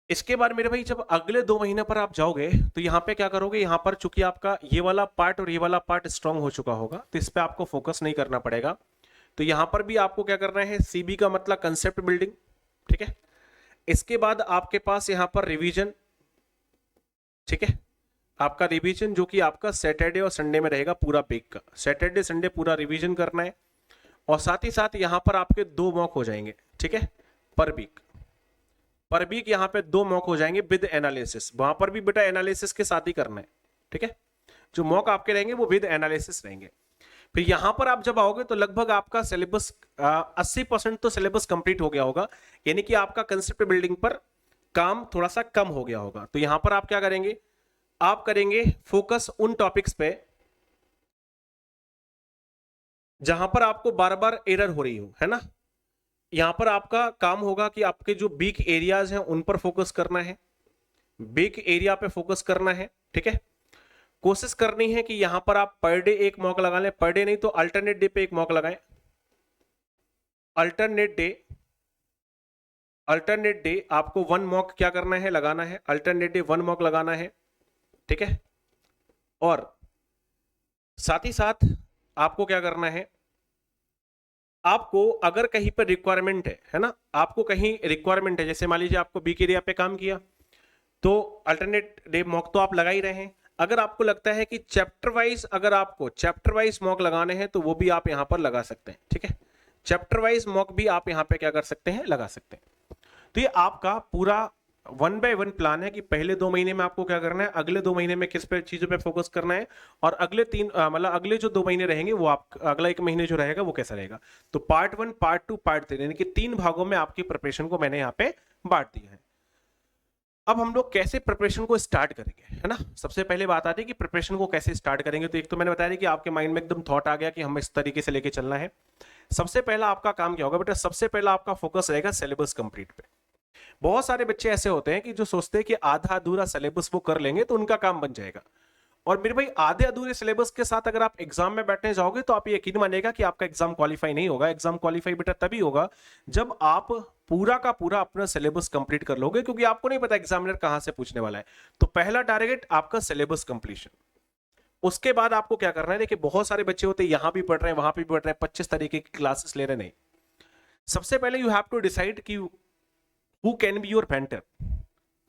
इसके बाद मेरे भाई जब अगले 2 महीने पर आप जाओगे तो यहाँ पे क्या करोगे, यहाँ पर चूंकि आपका ये वाला पार्ट और ये वाला पार्ट स्ट्रांग हो चुका होगा तो इस पे आपको फोकस नहीं करना पड़ेगा। तो यहाँ पर भी आपको क्या करना है, सीबी का मतलब कंसेप्ट बिल्डिंग, ठीक है। इसके बाद आपके पास यहाँ पर रिवीजन, ठीक है, आपका रिवीजन जो कि आपका सैटरडे और संडे में रहेगा पूरा वीक का, सैटरडे संडे पूरा रिवीजन करना है। और साथ ही साथ यहाँ पर आपके 2 मॉक हो जाएंगे, ठीक है, पर वीक, पर वीक यहाँ पे 2 मॉक हो जाएंगे विद एनालिसिस। वहां पर भी बेटा एनालिसिस के साथ ही करना है, ठीक है। जो मॉक आपके रहेंगे वो विद एनालिसिस रहेंगे। फिर यहां पर आप जब आओगे तो लगभग आपका सिलेबस 80% तो सिलेबस कंप्लीट हो गया होगा, यानी कि आपका कंसेप्ट बिल्डिंग पर काम थोड़ा सा कम हो गया होगा। तो यहां पर आप क्या करेंगे, आप करेंगे फोकस उन टॉपिक्स पे जहां पर आपको बार बार एरर हो रही हो, है ना। यहां पर आपका काम होगा कि आपके जो वीक एरियाज हैं उन पर फोकस करना है, वीक एरिया पे फोकस करना है, ठीक है। कोशिश करनी है कि यहां पर आप पर डे एक मॉक लगा लें, पर डे नहीं तो अल्टरनेट डे पे एक मॉक लगाएं, अल्टरनेट डे आपको 1 मॉक क्या करना है, लगाना है, अल्टरनेट डे 1 मॉक लगाना है, ठीक है। और साथ ही साथ आपको क्या करना है, आपको अगर कहीं पर रिक्वायरमेंट है ना, आपको कहीं रिक्वायरमेंट है, जैसे मान लीजिए आपको वीक एरिया पे काम किया तो अल्टरनेट डे मॉक तो आप लगा ही रहे हैं। अगर आपको लगता है कि चैप्टर वाइज, अगर आपको चैप्टर वाइज मॉक लगाने हैं तो वो भी आप यहां पर लगा सकते हैं, ठीक है। चैप्टर वाइज मॉक भी आप यहां पे क्या कर सकते हैं, लगा सकते हैं। तो ये आपका पूरा 1 बाय 1 प्लान है कि पहले 2 महीने में आपको क्या करना है, अगले 2 महीने में किस पे चीजों पे फोकस करना है, और अगले 3 मतलब अगले जो 2 महीने रहेंगे वो आप अगला 1 महीने जो रहेगा वो कैसा रहेगा। तो पार्ट 1, पार्ट 2, पार्ट 3 यानी कि 3 भागों में आपकी प्रिपरेशन को मैंने यहाँ पे बांट दिया है। अब हम लोग कैसे प्रिपरेशन को स्टार्ट करेंगे, है ना। सबसे पहले बात आती है कि प्रिपरेशन को कैसे स्टार्ट करेंगे। तो एक तो मैंने बताया कि आपके माइंड में एकदम थॉट आ गया कि हम इस तरीके से लेके चलना है। सबसे पहला आपका काम क्या होगा बेटा, सबसे पहला आपका फोकस रहेगा सिलेबस कंप्लीट पे। बहुत सारे बच्चे ऐसे होते हैं कि जो सोचते हैं कि आधा अधूरा सिलेबस वो कर लेंगे तो उनका काम बन जाएगा। और मेरे भाई आधे अधूरे सिलेबस के साथ अगर आप एग्जाम में बैठने जाओगे तो आप यकीन मानिएगा कि आपका एग्जाम क्वालिफाई नहीं होगा। एग्जाम क्वालिफाई बेटा तभी होगा जब आप पूरा का पूरा अपना सिलेबस कंप्लीट कर लोगे, क्योंकि आपको नहीं पता एग्जामिनर कहां से पूछने वाला है। तो पहला टारगेट आपका सिलेबस कंप्लीशन। उसके बाद आपको क्या करना है, देखिए बहुत सारे बच्चे होते हैं यहां भी पढ़ रहे हैं वहां भी पढ़ रहे हैं, 25 तरीके की क्लासेस ले रहे, नहीं। सबसे पहले यू हैव टू डिसाइड कि who can be your mentor.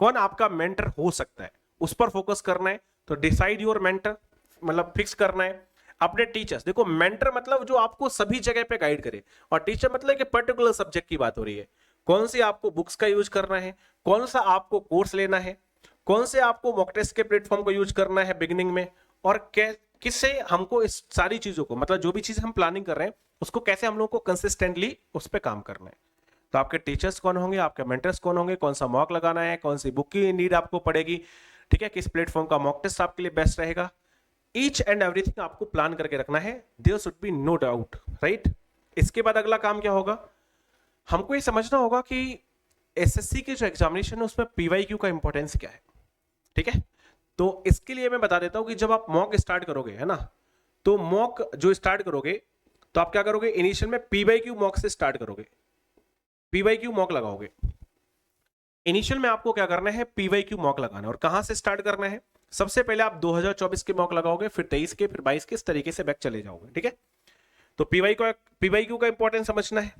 कौन आपका मेंटर हो सकता है, उस पर फोकस करना है। तो डिसाइड योर मेंटर, मतलब फिक्स करना है। अपने टीचर्स, देखो मेंटर मतलब जो आपको सभी जगह पे गाइड करे, और टीचर मतलब कि पर्टिकुलर सब्जेक्ट की बात हो रही है। कौन सी आपको बुक्स का यूज करना है, कौन सा आपको कोर्स लेना है, कौन से आपको मॉक टेस्ट के प्लेटफॉर्म को यूज करना है बिगिनिंग में, और किससे हमको इस सारी चीजों को, मतलब जो भी चीज हम प्लानिंग कर रहे हैं उसको कैसे हम लोग को कंसिस्टेंटली उस पर काम करना है। तो आपके टीचर्स कौन होंगे, आपके मेंटर्स कौन होंगे, कौन सा मॉक लगाना है, कौन सी बुक की नीड आपको पड़ेगी, ठीक है, किस प्लेटफॉर्म का मॉक टेस्ट आपके लिए बेस्ट रहेगा, ईच एंड एवरीथिंग आपको प्लान करके रखना है। There should be no doubt, right. इसके बाद अगला काम क्या होगा, हमको ये समझना होगा कि एसएससी के जो एग्जामिनेशन है उसमें पीवाईक्यू का इंपॉर्टेंस क्या है, ठीक है। तो इसके लिए मैं बता देता हूं कि जब आप मॉक स्टार्ट करोगे, है ना, तो मॉक जो स्टार्ट करोगे तो आप क्या करोगे, इनिशियल में पीवाईक्यू मॉक से स्टार्ट करोगे, पीवाईक्यू मॉक लगाओगे। इनिशियल में आपको क्या करना है, पीवाईक्यू मॉक लगाना है। और कहां से स्टार्ट करना है, सबसे पहले आप 2024 के मॉक लगाओगे, फिर 23 के, फिर 22 के, इस तरीके से बैक चले जाओगे, ठीक है। तो पीवाईक्यू का इंपॉर्टेंस समझना है।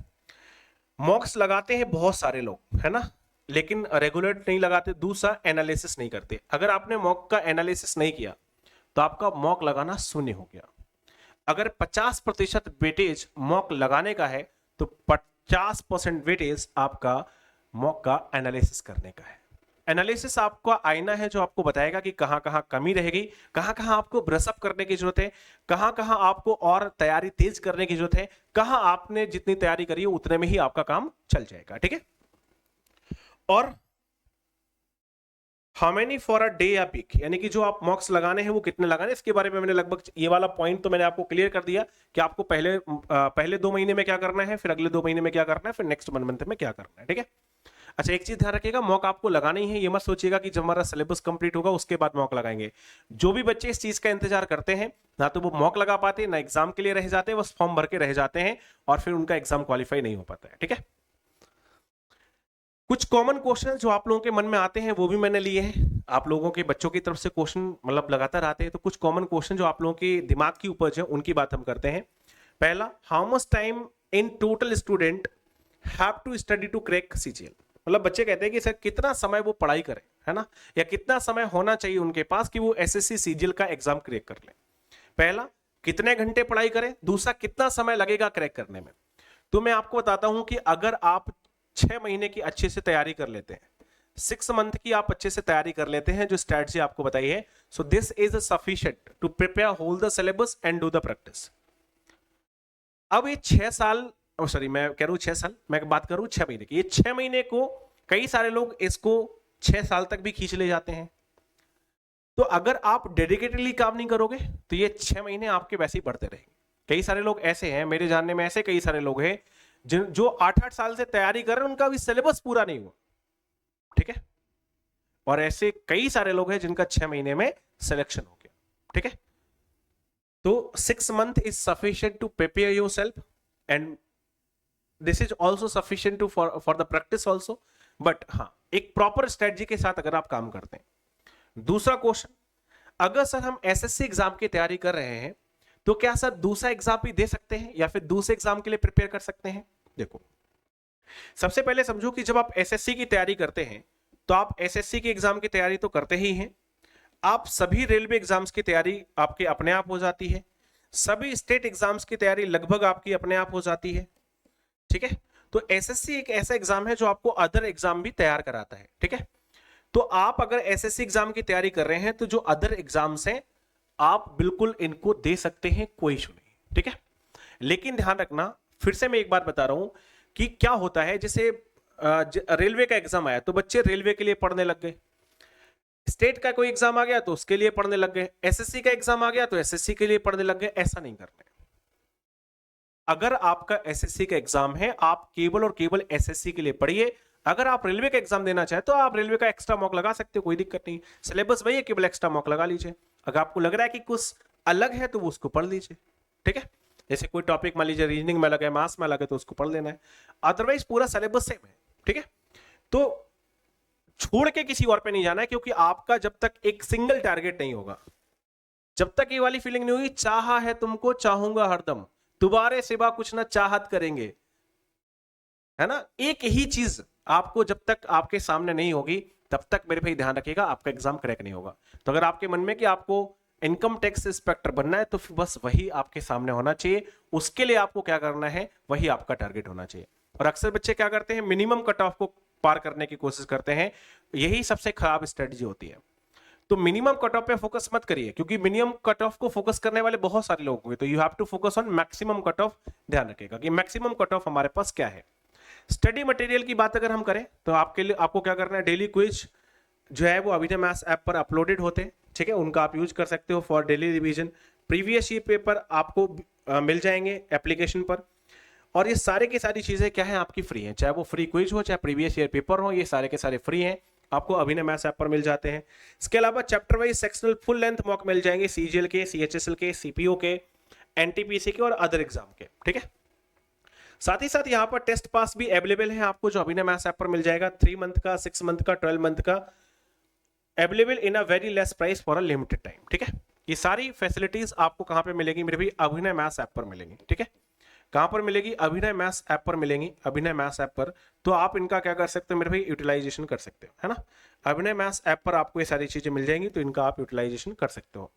मॉक्स लगाते हैं बहुत सारे लोग, है ना, लेकिन रेगुलर नहीं लगाते। दूसरा, एनालिसिस नहीं करते। अगर आपने मॉक का एनालिसिस नहीं किया तो आपका मॉक लगाना शून्य हो गया। अगर 50% वेटेज मॉक लगाने का है तो 50% वेटेज आपका मॉक का एनालिसिस करने का है। एनालिसिस आपका आईना है जो आपको बताएगा कि कहां कहां कमी रहेगी, कहां कहां आपको ब्रशअप करने की जरूरत है, कहां कहां आपको और तैयारी तेज करने की जरूरत है, कहां आपने जितनी तैयारी करी है उतने में ही आपका काम चल जाएगा, ठीक है। और how many for a day या वीक, यानी कि जो आप मॉक्स लगाने हैं वो कितने लगाने, इसके बारे में मैंने लगभग ये वाला पॉइंट तो मैंने आपको क्लियर कर दिया कि आपको पहले 2 महीने में क्या करना है, फिर अगले 2 महीने में क्या करना है, फिर नेक्स्ट 1 मंथ में क्या करना है, ठीक है। अच्छा, एक चीज ध्यान रखिएगा, मॉक आपको लगाना ही है, ये मत सोचिएगा कि जब हमारा सिलेबस कंप्लीट होगा उसके बाद मॉक लगाएंगे। जो भी बच्चे इस चीज का इंतजार करते हैं, ना तो वो मॉक लगा पाते, ना एग्जाम के लिए रह जाते हैं, बस फॉर्म भर के रह जाते हैं और फिर उनका एग्जाम क्वालिफाई नहीं हो पाता है, ठीक है। कुछ कॉमन क्वेश्चन जो आप लोगों के मन में आते हैं वो भी मैंने लिए हैं। आप लोगों के बच्चों की तरफ से क्वेश्चन मतलब लगातार आते हैं, तो कुछ कॉमन क्वेश्चन जो आप लोगों के दिमाग की उपज है उनकी बात हम करते हैं। पहला, how much time in total student have to study to crack CGL. मतलब बच्चे कहते हैं कि सर कितना समय वो पढ़ाई करें, है ना, या कितना समय होना चाहिए उनके पास कि वो एसएससी सीजीएल का एग्जाम क्रैक कर ले। पहला, कितने घंटे पढ़ाई करें, दूसरा कितना समय लगेगा क्रैक करने में। तो मैं आपको बताता हूं कि अगर आप 6 महीने की अच्छे से तैयारी कर लेते हैं, 6 मंथ की आप अच्छे से तैयारी कर लेते हैं, जो स्ट्रेटजी आपको बताई है, so this is sufficient to prepare whole the syllabus and do the practice. अब ये 6 साल, सॉरी मैं कह रहा हूं 6 साल, मैं बात करूं 6 महीने की, ये 6 महीने को कई सारे लोग इसको 6 साल तक भी खींच ले जाते हैं। तो अगर आप डेडिकेटेडली काम नहीं करोगे तो ये 6 महीने आपके वैसे ही बढ़ते रहेंगे। कई सारे लोग ऐसे हैं, मेरे जानने में ऐसे कई सारे लोग हैं जो 8-8 साल से तैयारी कर रहे हैं, उनका भी सिलेबस पूरा नहीं हुआ, ठीक है। और ऐसे कई सारे लोग हैं जिनका 6 महीने में सिलेक्शन हो गया, ठीक है। तो 6 month is sufficient to prepare yourself and this is also sufficient to for the practice also. But हाँ, एक प्रॉपर स्ट्रेटजी के साथ अगर आप काम करते हैं। दूसरा क्वेश्चन, अगर सर हम एसएससी एग्जाम की तैयारी कर रहे हैं तो क्या सर दूसरा एग्जाम भी दे सकते हैं या फिर दूसरे एग्जाम के लिए प्रिपेयर कर सकते हैं। देखो, सबसे पहले समझो कि जब आप एसएससी की तैयारी करते हैं तो आप एसएससी की एग्जाम की तैयारी तो करते ही हैं, आप सभी रेलवे एग्जाम्स की तैयारी आपके अपने आप हो जाती है, सभी स्टेट एग्जाम्स की तैयारी लगभग आपकी अपने आप हो जाती है, ठीक है। तो एसएससी एक ऐसा एग्जाम है जो आपको अदर एग्जाम भी तैयार कराता है, ठीक है। तो आप अगर एसएससी एग्जाम की तैयारी कर रहे हैं तो जो अदर एग्जाम्स हैं आप बिल्कुल इनको दे सकते हैं, कोई इशू नहीं, ठीक है। लेकिन ध्यान रखना, फिर से मैं एक बात बता रहा हूं कि क्या होता है, जैसे रेलवे का एग्जाम आया तो बच्चे रेलवे के लिए पढ़ने लग गए, स्टेट का कोई एग्जाम आ गया तो उसके लिए पढ़ने लग गए, एसएससी का एग्जाम आ गया तो एसएससी के लिए पढ़ने लग गए। ऐसा नहीं करना है। अगर आपका एसएससी का एग्जाम है, आप केवल और केवल एसएससी के लिए पढ़िए। अगर आप रेलवे का एग्जाम देना चाहे तो आप रेलवे का एक्स्ट्रा मॉक लगा सकते हो, कोई दिक्कत नहीं, सिलेबस वही है, केवल एक्स्ट्रा मॉक लगा लीजिए। अगर आपको लग रहा है कि कुछ अलग है तो वो उसको पढ़ लीजिए, ठीक है। जैसे कोई टॉपिक मान लीजिए रीजनिंग में लगे, मैथ्स में लगे, तो उसको पढ़ लेना है, अदरवाइज पूरा सिलेबस सेम है, ठीक है। तो छोड़ के किसी और पे नहीं जाना है, क्योंकि आपका जब तक एक सिंगल टारगेट नहीं होगा, जब तक ये वाली फीलिंग नहीं होगी, चाहा है तुमको चाहूंगा हरदम, तुम्हारे सिवा कुछ ना चाहत करेंगे, है ना, एक ही चीज आपको जब तक आपके सामने नहीं होगी तब तक मेरे भाई ध्यान रखिएगा आपका एग्जाम क्रैक नहीं होगा। तो अगर आपके मन में कि आपको इनकम टैक्स इंस्पेक्टर बनना है तो फिर बस वही आपके सामने होना चाहिए, उसके लिए आपको क्या करना है वही आपका टारगेट होना चाहिए। और अक्सर बच्चे क्या करते हैं, मिनिमम कट ऑफ को पार करने की कोशिश करते हैं, यही सबसे खराब स्ट्रेटजी होती है। तो मिनिमम कट ऑफ पे फोकस मत करिए, क्योंकि मिनिमम कट ऑफ को फोकस करने वाले बहुत सारे लोग होंगे, तो you have to focus on maximum cut off. ध्यान रखिएगा कि मैक्सिमम कट ऑफ हमारे पास क्या है। स्टडी मटेरियल की बात अगर हम करें तो आपके लिए आपको क्या करना है, डेली क्विज जो है वो अभिनव मैथ्स ऐप पर अपलोडेड होते हैं, ठीक है, उनका आप यूज कर सकते हो for daily revision. Previous year paper आपको मिल जाएंगे एप्लीकेशन पर, और ये सारे की सारी चीजें क्या है आपकी फ्री हैं, चाहे वो फ्री क्विज हो चाहे प्रीवियस ईयर पेपर हो, ये सारे के सारे फ्री हैं, आपको अभिनव मैथ्स ऐप पर मिल जाते हैं। इसके अलावा chapter wise sectional full length mock मिल जाएंगे, सीजीएल के, सीएचएसएल के, सीपीओ के, एनटीपीसी के और अदर एग्जाम के, ठीक है। साथ ही साथ यहाँ पर टेस्ट पास भी अवेलेबल है आपको, जो अभिनव मैथ्स ऐप पर मिल जाएगा, 3 मंथ का, 6 मंथ का, 12 मंथ का, available in a very less price for a limited time, ठीक है। ये सारी फैसिलिटीज आपको कहां पे मिलेगी मेरे भाई, अभिनव मैथ्स ऐप पर मिलेंगी, ठीक है। कहां पर मिलेगी, अभिनव मैथ्स ऐप पर मिलेंगी, अभिनव मैथ्स ऐप पर। तो आप इनका क्या कर सकते हो मेरे भाई, यूटिलाइजेशन कर सकते हो, है ना। अभिनव मैथ्स ऐप पर आपको ये सारी चीजें मिल जाएंगी, तो इनका आप यूटिलाइजेशन कर सकते हो।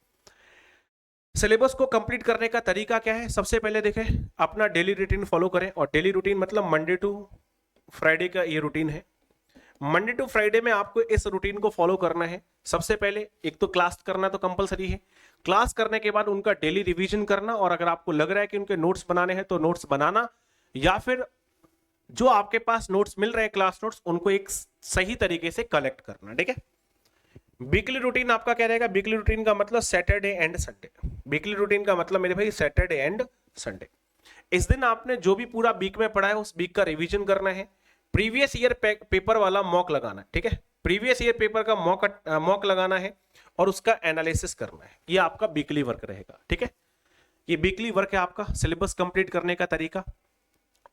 सिलेबस को कंप्लीट करने का तरीका क्या है, सबसे पहले देखें अपना डेली रूटीन फॉलो करें, और डेली रूटीन मतलब मंडे टू फ्राइडे का ये रूटीन है। मंडे टू फ्राइडे में आपको इस रूटीन को फॉलो करना है। सबसे पहले एक तो क्लास करना तो कंपलसरी है, क्लास करने के बाद उनका डेली रिवीजन करना, और अगर आपको लग रहा है कि उनके नोट्स बनाने हैं तो नोट्स बनाना, या फिर जो आपके पास नोट्स मिल रहे हैं क्लास नोट्स, उनको एक सही तरीके से कलेक्ट करना, ठीक है। वीकली रूटीन आपका क्या रहेगा, वीकली रूटीन का मतलब Saturday and Sunday, weekly routine का मतलब मेरे भाई सैटरडे एंड संडे। इस दिन आपने जो भी पूरा वीक में पढ़ा है उस वीक का रिवीजन करना है, प्रीवियस ईयर पेपर वाला मॉक लगाना, ठीक है, प्रीवियस ईयर पेपर का मॉक लगाना है और उसका एनालिसिस करना है। ये आपका वीकली वर्क रहेगा, ठीक है। ये वीकली वर्क है आपका सिलेबस कंप्लीट करने का तरीका।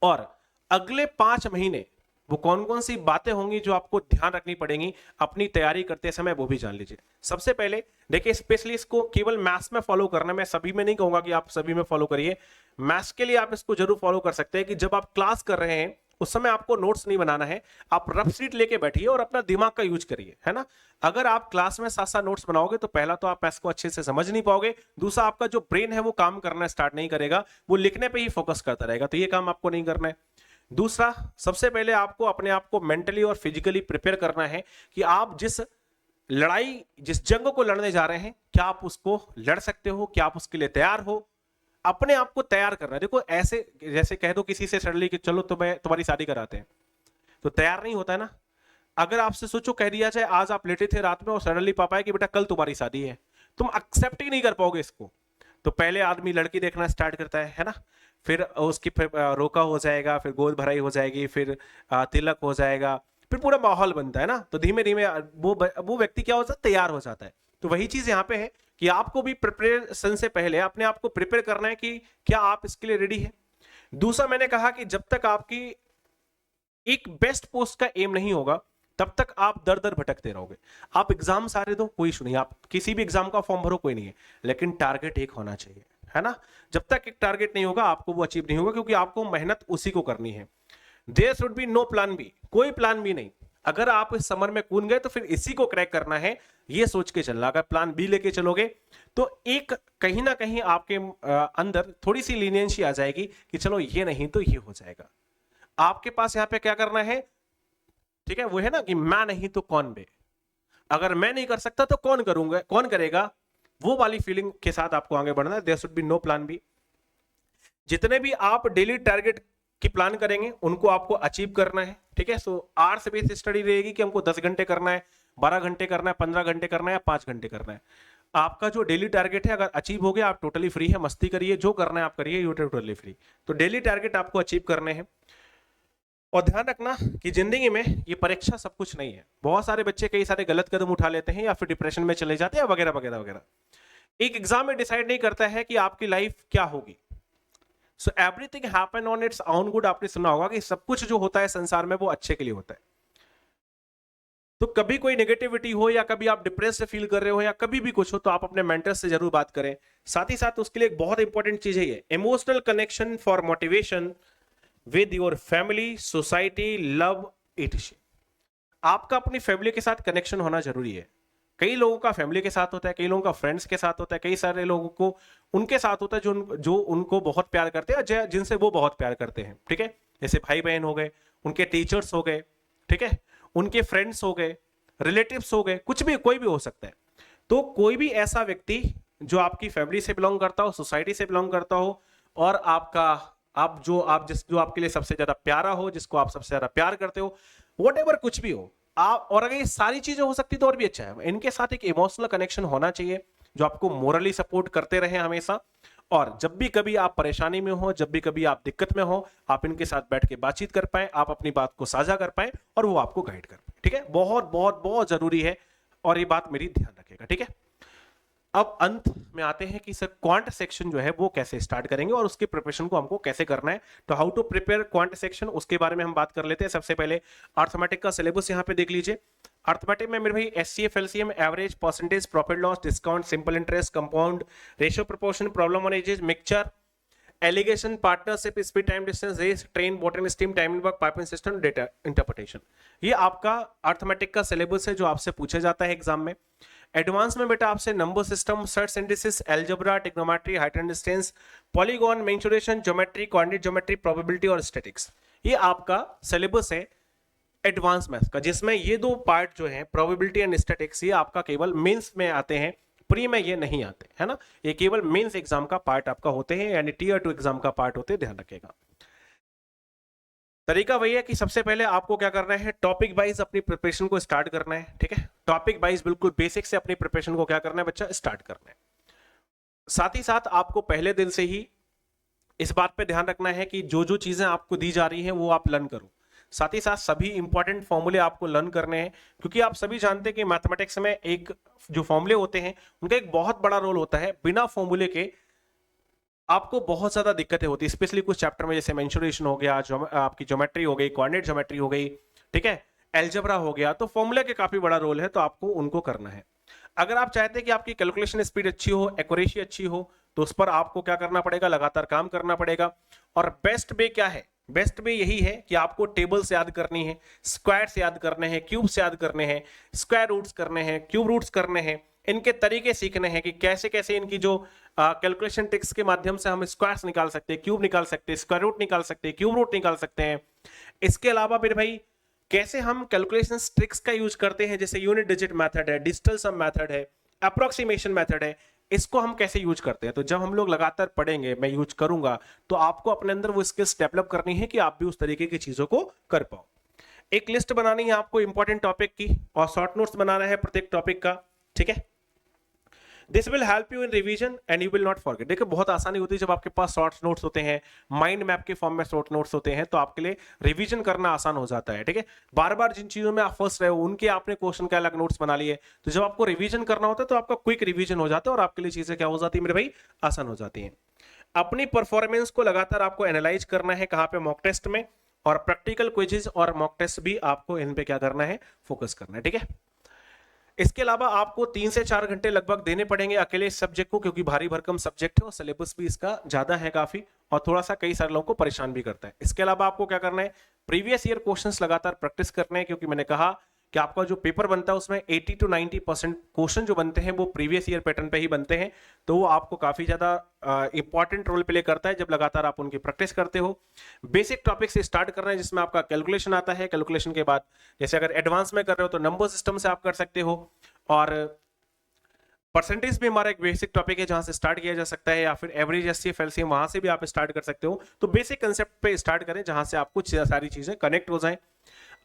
और अगले 5 महीने वो कौन कौन सी बातें होंगी जो आपको ध्यान रखनी पड़ेंगी अपनी तैयारी करते समय, वो भी जान लीजिए। सबसे पहले देखिए, स्पेशली इसको केवल मैथ्स में फॉलो करना, मैं सभी में नहीं कहूंगा कि आप सभी में फॉलो करिए। मैथ्स के लिए आप इसको जरूर फॉलो कर सकते हैं कि जब आप क्लास कर रहे हैं उस समय आपको नोट्स नहीं बनाना है, आप रफ शीट लेके बैठिए और अपना दिमाग का यूज करिए, है ना। अगर आप क्लास में साथ साथ नोट्स बनाओगे तो पहला तो आप मैथ्स को अच्छे से समझ नहीं पाओगे, दूसरा आपका जो ब्रेन है वो काम करना स्टार्ट नहीं करेगा, वो लिखने पे ही फोकस करता रहेगा, तो ये काम आपको नहीं करना है। दूसरा, सबसे पहले आपको अपने आप को मेंटली और फिजिकली प्रिपेयर करना है कि आप जिस लड़ाई, जिस जंग को लड़ने जा रहे हैं, क्या आप उसको लड़ सकते हो, क्या आप उसके लिए तैयार हो, अपने आप को तैयार करना है। देखो ऐसे जैसे कह दो किसी से सडनली कि चलो तुम्हारी शादी कराते हैं, तो तैयार नहीं होता है ना। अगर आपसे सोचो कह दिया जाए आज आप लेटे थे रात में और सडनली पापा है कि बेटा कल तुम्हारी शादी है, तुम एक्सेप्ट ही नहीं कर पाओगे इसको। तो पहले आदमी लड़की देखना स्टार्ट करता है ना, फिर उसकी रोका हो जाएगा, फिर गोद भराई हो जाएगी, फिर तिलक हो जाएगा, फिर पूरा माहौल बनता है ना। तो धीमे धीमे वो व्यक्ति क्या हो जाता है, तैयार हो जाता है। तो वही चीज यहाँ पे है कि आपको भी प्रिपरेशन से पहले अपने आप को प्रिपेयर करना है कि क्या आप इसके लिए रेडी है। दूसरा, मैंने कहा कि जब तक आपकी एक बेस्ट पोस्ट का एम नहीं होगा तब तक आप दर दर भटकते रहोगे। आप एग्जाम सारे दो, कोई इशू नहीं, आप किसी भी एग्जाम का फॉर्म भरो, कोई नहीं है, लेकिन टारगेट एक होना चाहिए, है ना। जब तक एक टारगेट नहीं होगा आपको वो अचीव नहीं होगा, क्योंकि आपको मेहनत उसी को करनी है। There should be no plan B, कोई प्लान बी नहीं। अगर आप इस समर में कूद गए तो फिर इसी को क्रैक करना है, ये सोच के चलना। अगर प्लान बी लेके चलोगे तो एक कहीं ना कहीं आपके अंदर थोड़ी सी लीनियंसी आ जाएगी कि चलो ये नहीं तो ये हो जाएगा। आपके पास यहाँ पे क्या करना है, ठीक है, वो है ना कि मैं नहीं तो कौन बे, अगर मैं नहीं कर सकता तो कौन करूंगा, कौन करेगा, वो वाली फीलिंग के साथ आपको आगे बढ़ना है। There should be no plan B. जितने भी आप डेली टारगेट की प्लान करेंगे उनको आपको अचीव करना है, ठीक है। सो आवर्स बेस्ड स्टडी रहेगी कि हमको 10 घंटे करना है, 12 घंटे करना है, 15 घंटे करना है या 5 घंटे करना है। आपका जो डेली टारगेट है अगर अचीव हो गया आप टोटली फ्री है, मस्ती करिए, जो करना है आप करिए, यू टोटली फ्री। तो डेली टारगेट आपको अचीव करने हैं। और ध्यान रखना कि जिंदगी में ये परीक्षा सब कुछ नहीं है। बहुत सारे बच्चे कई सारे गलत कदम उठा लेते हैं या फिर डिप्रेशन में चले जाते हैं वगैरह वगैरह वगैरह। एक एग्जाम में डिसाइड नहीं करता है कि आपकी लाइफ क्या होगी। So everything happen on its own good. आपने सुना होगा कि सब कुछ जो होता है संसार में वो अच्छे के लिए होता है। तो कभी कोई नेगेटिविटी हो या कभी आप डिप्रेस्ड फील कर रहे हो या कभी भी कुछ हो तो आप अपने मेंटर से जरूर बात करें। साथ ही साथ उसके लिए एक बहुत इंपॉर्टेंट चीज है ये emotional connection for motivation with your family, society, love, etc। आपका अपनी फैमिली के साथ कनेक्शन होना जरूरी है। कई लोगों का फैमिली के साथ होता है, कई लोगों का फ्रेंड्स के साथ होता है, कई सारे लोगों को उनके साथ होता है जो उनको बहुत प्यार करते हैं, जिनसे वो बहुत प्यार करते हैं, ठीक है। जैसे भाई बहन हो गए, उनके टीचर्स हो गए, ठीक है, उनके फ्रेंड्स हो गए, रिलेटिव्स हो गए, कुछ भी, कोई भी हो सकता है। तो कोई भी ऐसा व्यक्ति जो आपकी फैमिली से बिलोंग करता हो, सोसाइटी से बिलोंग करता हो, और जो आपके लिए सबसे ज्यादा प्यारा हो, जिसको आप सबसे ज्यादा प्यार करते हो, वट कुछ भी हो आप, और अगर ये सारी चीजें हो सकती तो और भी अच्छा है। इनके साथ एक इमोशनल कनेक्शन होना चाहिए जो आपको मोरली सपोर्ट करते रहे हमेशा। और जब भी कभी आप परेशानी में हो, जब भी कभी आप दिक्कत में हो, आप इनके साथ बैठ के बातचीत कर पाए, आप अपनी बात को साझा कर पाए और वो आपको गाइड कर पाए, ठीक है। बहुत बहुत बहुत जरूरी है, और ये बात मेरी ध्यान रखिएगा, ठीक है। अब अंत में आते हैं कि सर क्वांट सेक्शन जो है वो कैसे स्टार्ट करेंगे और उसकी प्रिपरेशन को हमको कैसे करना है। तो how to prepare quant section, उसके बारे में हम बात कर लेते हैं। सबसे पहले अर्थमेटिक का सिलेबस यहाँ पे देख लीजिए। अर्थमेटिक में मेरे भाई HCF, LCM, average, percentage, profit loss, discount, simple interest, compound, ratio proportion, problem on ages, mixture, alligation, partnership, speed, time, distance, race, train, bottle, steam, time work, piping system, data interpretation. ये आपका arithmetic का syllabus है जो आपसे पूछा जाता है exam में। एडवांस में बेटा आपसे number system, search synthesis, algebra, trigonometry, height and distance, polygon, mensuration, geometry, coordinate geometry, probability और स्टैटिक्स। ये आपका सिलेबस है एडवांस मैथ्स का, जिसमें ये दो पार्ट जो है प्रोबेबिलिटी एंड स्टैटिक्स, ये आपका केवल मेंस में आते हैं, प्री में ये नहीं आते, है ना। ये केवल मेंस एग्जाम का पार्ट आपका होते हैं, यानी टीयर 2 एग्जाम का पार्ट होते हैं, ध्यान रखिएगा। तरीका वही है कि सबसे पहले आपको क्या करना है, टॉपिक वाइज अपनी प्रिपरेशन को स्टार्ट करना है, ठीक है। टॉपिक वाइज बिल्कुल बेसिक से अपनी प्रिपरेशन को क्या करना है बच्चा, स्टार्ट करना है। साथ ही साथ आपको पहले दिन से ही इस बात पे ध्यान रखना है कि जो जो चीजें आपको दी जा रही हैं वो आप लर्न करो। साथ ही साथ सभी इंपॉर्टेंट फॉर्मूले आपको लर्न करने हैं, क्योंकि आप सभी जानते हैं कि मैथमेटिक्स में एक जो फॉर्मूले होते हैं उनका एक बहुत बड़ा रोल होता है। बिना फॉर्मूले के आपको बहुत ज्यादा दिक्कतें होती है, स्पेशली कुछ चैप्टर में, जैसे मेंसुरेशन हो गया, आपकी ज्योमेट्री हो गई, कोऑर्डिनेट ज्योमेट्री हो गई, ठीक है, अलजेब्रा हो गया, तो फॉर्मूले के काफी बड़ा रोल है, तो आपको उनको करना है। अगर आप चाहते हैं कि आपकी कैलकुलेशन स्पीड अच्छी हो, एक्यूरेसी अच्छी हो, तो उस पर आपको क्या करना पड़ेगा, लगातार काम करना पड़ेगा। और बेस्ट वे क्या है, बेस्ट वे यही है कि आपको टेबल्स याद करनी है, स्क्वायर्स याद करने हैं, क्यूब्स याद करने हैं, स्क्वायर रूट्स करने हैं, क्यूब रूट्स करने हैं, इनके तरीके सीखने हैं कि कैसे कैसे इनकी जो कैलकुलेशन ट्रिक्स के माध्यम से हम स्क्वायर्स निकाल सकते हैं, क्यूब निकाल सकते हैं, स्क्वायर रूट निकाल सकते हैं, क्यूब रूट निकाल सकते हैं। इसके अलावा मेरे भाई कैसे हम कैलकुलेशन ट्रिक्स का यूज करते हैं, जैसे यूनिट डिजिट मेथड है, डिजिटल सम मेथड है, अप्रोक्सीमेशन मेथड है, इसको हम कैसे यूज करते हैं। तो जब हम लोग लगातार पढ़ेंगे, मैं यूज करूंगा, तो आपको अपने अंदर वो स्किल्स डेवलप करनी है कि आप भी उस तरीके की चीजों को कर पाओ। एक लिस्ट बनानी है आपको इंपॉर्टेंट टॉपिक की, और शॉर्ट नोट्स बनाना है प्रत्येक टॉपिक का, ठीक है। This will help you in revision and you will not forget. देखिए बहुत आसानी होती है जब आपके पास शॉर्ट नोट्स होते हैं, माइंड मैप के फॉर्म में शॉर्ट नोट्स होते हैं, तो आपके लिए रिवीजन करना आसान हो जाता है, ठीक है। बार बार जिन चीजों में आप फंस रहे हो उनके आपने क्वेश्चन के अलग नोट्स बना लिए, तो जब आपको रिवीजन करना होता है तो आपका क्विक रिवीजन हो जाता है और आपके लिए चीजें क्या हो जाती है मेरे भाई, आसान हो जाती है। अपनी परफॉर्मेंस को लगातार आपको एनालाइज करना है, कहाँ पे, मॉक टेस्ट में, और प्रैक्टिकल क्विजेस और मॉक टेस्ट भी आपको इन पे क्या करना है, फोकस करना है, ठीक है। इसके अलावा आपको 3 से 4 घंटे लगभग देने पड़ेंगे अकेले इस सब्जेक्ट को, क्योंकि भारी भरकम सब्जेक्ट है और सिलेबस भी इसका ज्यादा है काफी, और थोड़ा सा कई सारे लोगों को परेशान भी करता है। इसके अलावा आपको क्या करना है, प्रीवियस ईयर क्वेश्चंस लगातार प्रैक्टिस करने हैं, क्योंकि मैंने कहा कि आपका जो पेपर बनता है उसमें 80 to 90% क्वेश्चन जो बनते हैं वो प्रीवियस ईयर पैटर्न पे ही बनते हैं, तो वो आपको काफी ज्यादा इंपॉर्टेंट रोल प्ले करता है जब लगातार आप उनकी प्रैक्टिस करते हो। बेसिक टॉपिक से स्टार्ट करना है, जिसमें आपका कैलकुलेशन आता है, कैलकुलेशन के बाद जैसे अगर एडवांस में कर रहे हो तो नंबर सिस्टम से आप कर सकते हो, और परसेंटेज भी हमारा एक बेसिक टॉपिक है जहां से स्टार्ट किया जा सकता है, या फिर एवरेज, एचसीएफ, एलसीएम, वहां से भी आप स्टार्ट कर सकते हो। तो बेसिक कंसेप्ट पे स्टार्ट करें जहां से आपको सारी चीजें कनेक्ट हो जाएं।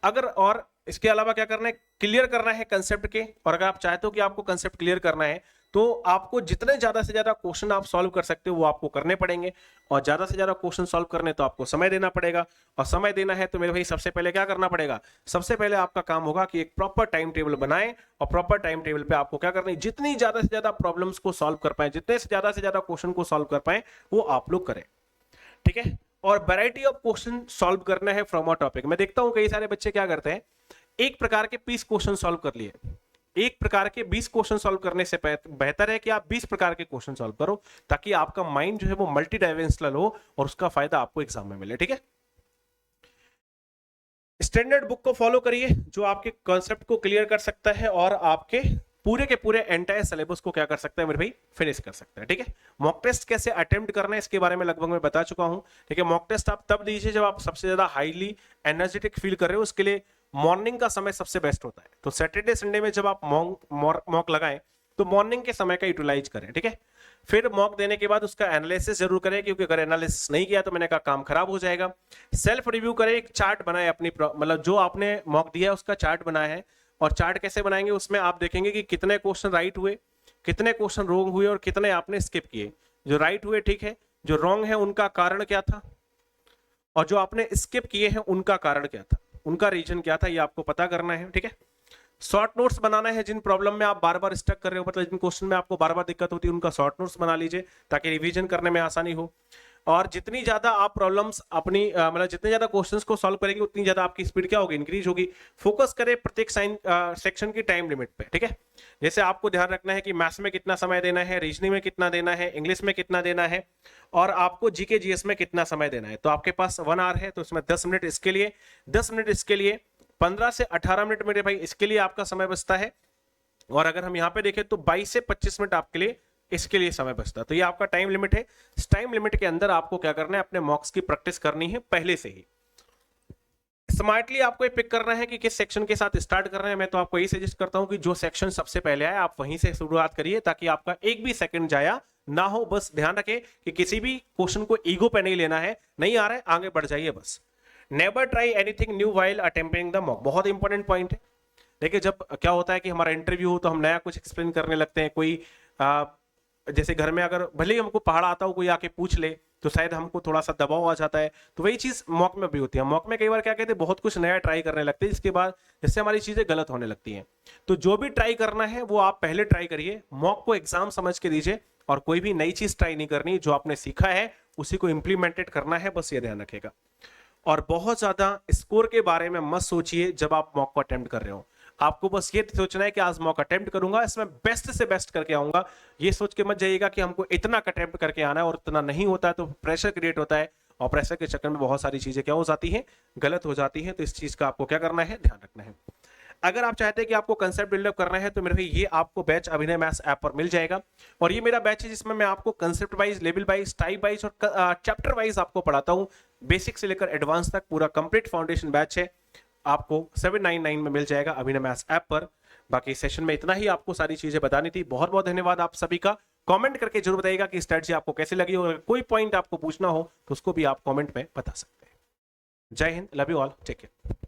अगर और इसके अलावा क्या करना है, क्लियर करना है कंसेप्ट के, और अगर आप चाहते हो कि आपको कंसेप्ट क्लियर करना है तो आपको जितने ज्यादा से ज्यादा क्वेश्चन आप सॉल्व कर सकते हो वो आपको करने पड़ेंगे, और ज्यादा से ज्यादा क्वेश्चन सॉल्व करने तो आपको समय देना पड़ेगा, और समय देना है तो मेरे भाई सबसे पहले क्या करना पड़ेगा, सबसे पहले आपका काम होगा कि एक प्रॉपर टाइम टेबल बनाएं, और प्रॉपर टाइम टेबल पे आपको क्या करना है, जितनी ज्यादा से ज्यादा प्रॉब्लम्स को सॉल्व कर पाए, जितने से ज्यादा क्वेश्चन को सॉल्व कर पाए वो आप लोग करें, ठीक है। और वैरायटी ऑफ क्वेश्चन सॉल्व करना है फ्रॉम अ टॉपिक। मैं देखता हूं कई सारे बच्चे क्या करते हैं, एक प्रकार के 20 क्वेश्चन सॉल्व कर लिए, एक प्रकार के 20 क्वेश्चन सॉल्व करने से बेहतर है कि आप 20 प्रकार के क्वेश्चन सॉल्व करो, ताकि आपका माइंड जो है वो मल्टी डायमेंशनल हो और उसका फायदा आपको एग्जाम में मिले, ठीक है। स्टैंडर्ड बुक को फॉलो करिए जो आपके कॉन्सेप्ट को क्लियर कर सकता है और आपके पूरे के पूरे एंटायर सिलेबस को क्या कर सकता है मेरे भाई, फिनिश कर सकता है। ठीक है, मॉक टेस्ट कैसे अटेम्प्ट करना है इसके बारे में लगभग मैं बता चुका हूं। ठीक है, मॉक टेस्ट आप तब दीजिए जब आप सबसे ज्यादा हाईली एनर्जेटिक फील कर रहे हो, उसके लिए मॉर्निंग का समय सबसे बेस्ट होता है। तो सैटरडे संडे में जब आप मॉक लगाएं तो मॉर्निंग के समय का यूटिलाइज करें। ठीक है, फिर मॉक देने के बाद उसका एनालिसिस जरूर करें, क्योंकि अगर एनालिसिस नहीं किया तो मैंने कहा काम खराब हो जाएगा। सेल्फ रिव्यू करें, एक चार्ट बनाए अपनी, मतलब जो आपने मॉक दिया है उसका चार्ट बनाया है, और चार्ट कैसे बनाएंगे उसमें आप देखेंगे कि कितने क्वेश्चन राइट हुए, कितने क्वेश्चन रॉन्ग हुए और कितने आपने स्किप किए। जो राइट हुए ठीक है, जो रॉन्ग है उनका कारण क्या था, और जो आपने स्किप किए हैं उनका कारण क्या था, उनका रीजन क्या था, ये आपको पता करना है। ठीक है, शॉर्ट नोट्स बनाना है, जिन प्रॉब्लम में आप बार बार स्टक कर रहे हो, मतलब जिन क्वेश्चन में आपको बार बार दिक्कत होती है उनका शॉर्ट नोट्स बना लीजिए ताकि रिवीजन करने में आसानी हो। और जितनी ज्यादा आप प्रॉब्लम्स अपनी मतलब जितने ज्यादा क्वेश्चंस को सॉल्व करेंगे उतनी ज्यादा आपकी स्पीड क्या होगी, इंक्रीज होगी। फोकस करें प्रत्येक सेक्शन की टाइम लिमिट पे। ठीक है, जैसे आपको ध्यान रखना है कि मैथ्स में कितना समय देना है, रीजनिंग में कितना देना है, इंग्लिश में कितना देना है, और आपको जीके जीएस में कितना समय देना है। तो आपके पास 1 आवर है तो उसमें 10 मिनट इसके लिए, 10 मिनट इसके लिए, 15 से 18 मिनट मेरे भाई इसके लिए आपका समय बचता है। और अगर हम यहाँ पे देखें तो 22 से 25 मिनट आपके लिए इसके लिए समय बचता है। तो ये आपका टाइम लिमिट है। इस टाइम लिमिट के अंदर आपको क्या करना है, अपने मॉक्स की प्रैक्टिस करनी है पहले से ही। स्मार्टली आपको ये पिक करना है कि किस सेक्शन के साथ स्टार्ट कर रहे हैं। मैं तो आपको यही सजेस्ट करता हूं कि जो सेक्शन सबसे पहले आए आप वहीं से शुरुआत करिए, ताकि आपका एक भी सेकंड जाया ना हो। बस ध्यान रखें कि किसी भी क्वेश्चन को ईगो पे नहीं लेना है, नहीं आ रहा है आगे बढ़ जाइए बस। Never try anything new while attempting the mock, बहुत इंपॉर्टेंट पॉइंट है। देखिए जब क्या होता है कि हमारा इंटरव्यू हो तो हम नया कुछ एक्सप्लेन करने लगते हैं, कोई जैसे घर में अगर भले ही हमको पहाड़ आता हो कोई आके पूछ ले तो शायद हमको थोड़ा सा दबाव आ जाता है। तो वही चीज मॉक में भी होती है। मॉक में कई बार क्या कहते हैं, बहुत कुछ नया ट्राई करने लगते हैं, जिसके बाद जिससे हमारी चीजें गलत होने लगती हैं। तो जो भी ट्राई करना है वो आप पहले ट्राई करिए, मॉक को एग्जाम समझ के दीजिए, और कोई भी नई चीज ट्राई नहीं करनी, जो आपने सीखा है उसी को इंप्लीमेंटेड करना है, बस ये ध्यान रखेगा। और बहुत ज्यादा स्कोर के बारे में मत सोचिए जब आप मॉक को अटेम्प्ट कर रहे हो। आपको बस ये सोचना है कि आज मॉक अटेम्प्ट करूंगा, इसमें बेस्ट से बेस्ट करके आऊंगा। ये सोच के मत जाइएगा कि हमको इतना अटेम्प्ट करके आना है, और इतना नहीं होता है तो प्रेशर क्रिएट होता है, और प्रेशर के चक्कर में बहुत सारी चीजें क्या हो जाती हैं, गलत हो जाती हैं। तो इस चीज का आपको क्या करना है, ध्यान रखना है। अगर आप चाहते हैं कि आपको कंसेप्ट बिल्डअप करना है तो मेरे भाई ये आपको बैच अभिनय मैथ्स ऐप पर मिल जाएगा। और ये मेरा बैच है जिसमें मैं आपको concept wise, level wise, type wise और चैप्टर वाइज आपको पढ़ाता हूँ। बेसिक से लेकर एडवांस तक पूरा कंप्लीट फाउंडेशन बैच है, आपको 799 में मिल जाएगा अभिनय मैथ्स ऐप पर। बाकी सेशन में इतना ही आपको सारी चीजें बतानी थी। बहुत बहुत धन्यवाद आप सभी का। कमेंट करके जरूर बताइएगा कि स्ट्रेटजी आपको कैसी लगी, और कोई पॉइंट आपको पूछना हो तो उसको भी आप कमेंट में बता सकते हैं। जय हिंद, love you all, take care.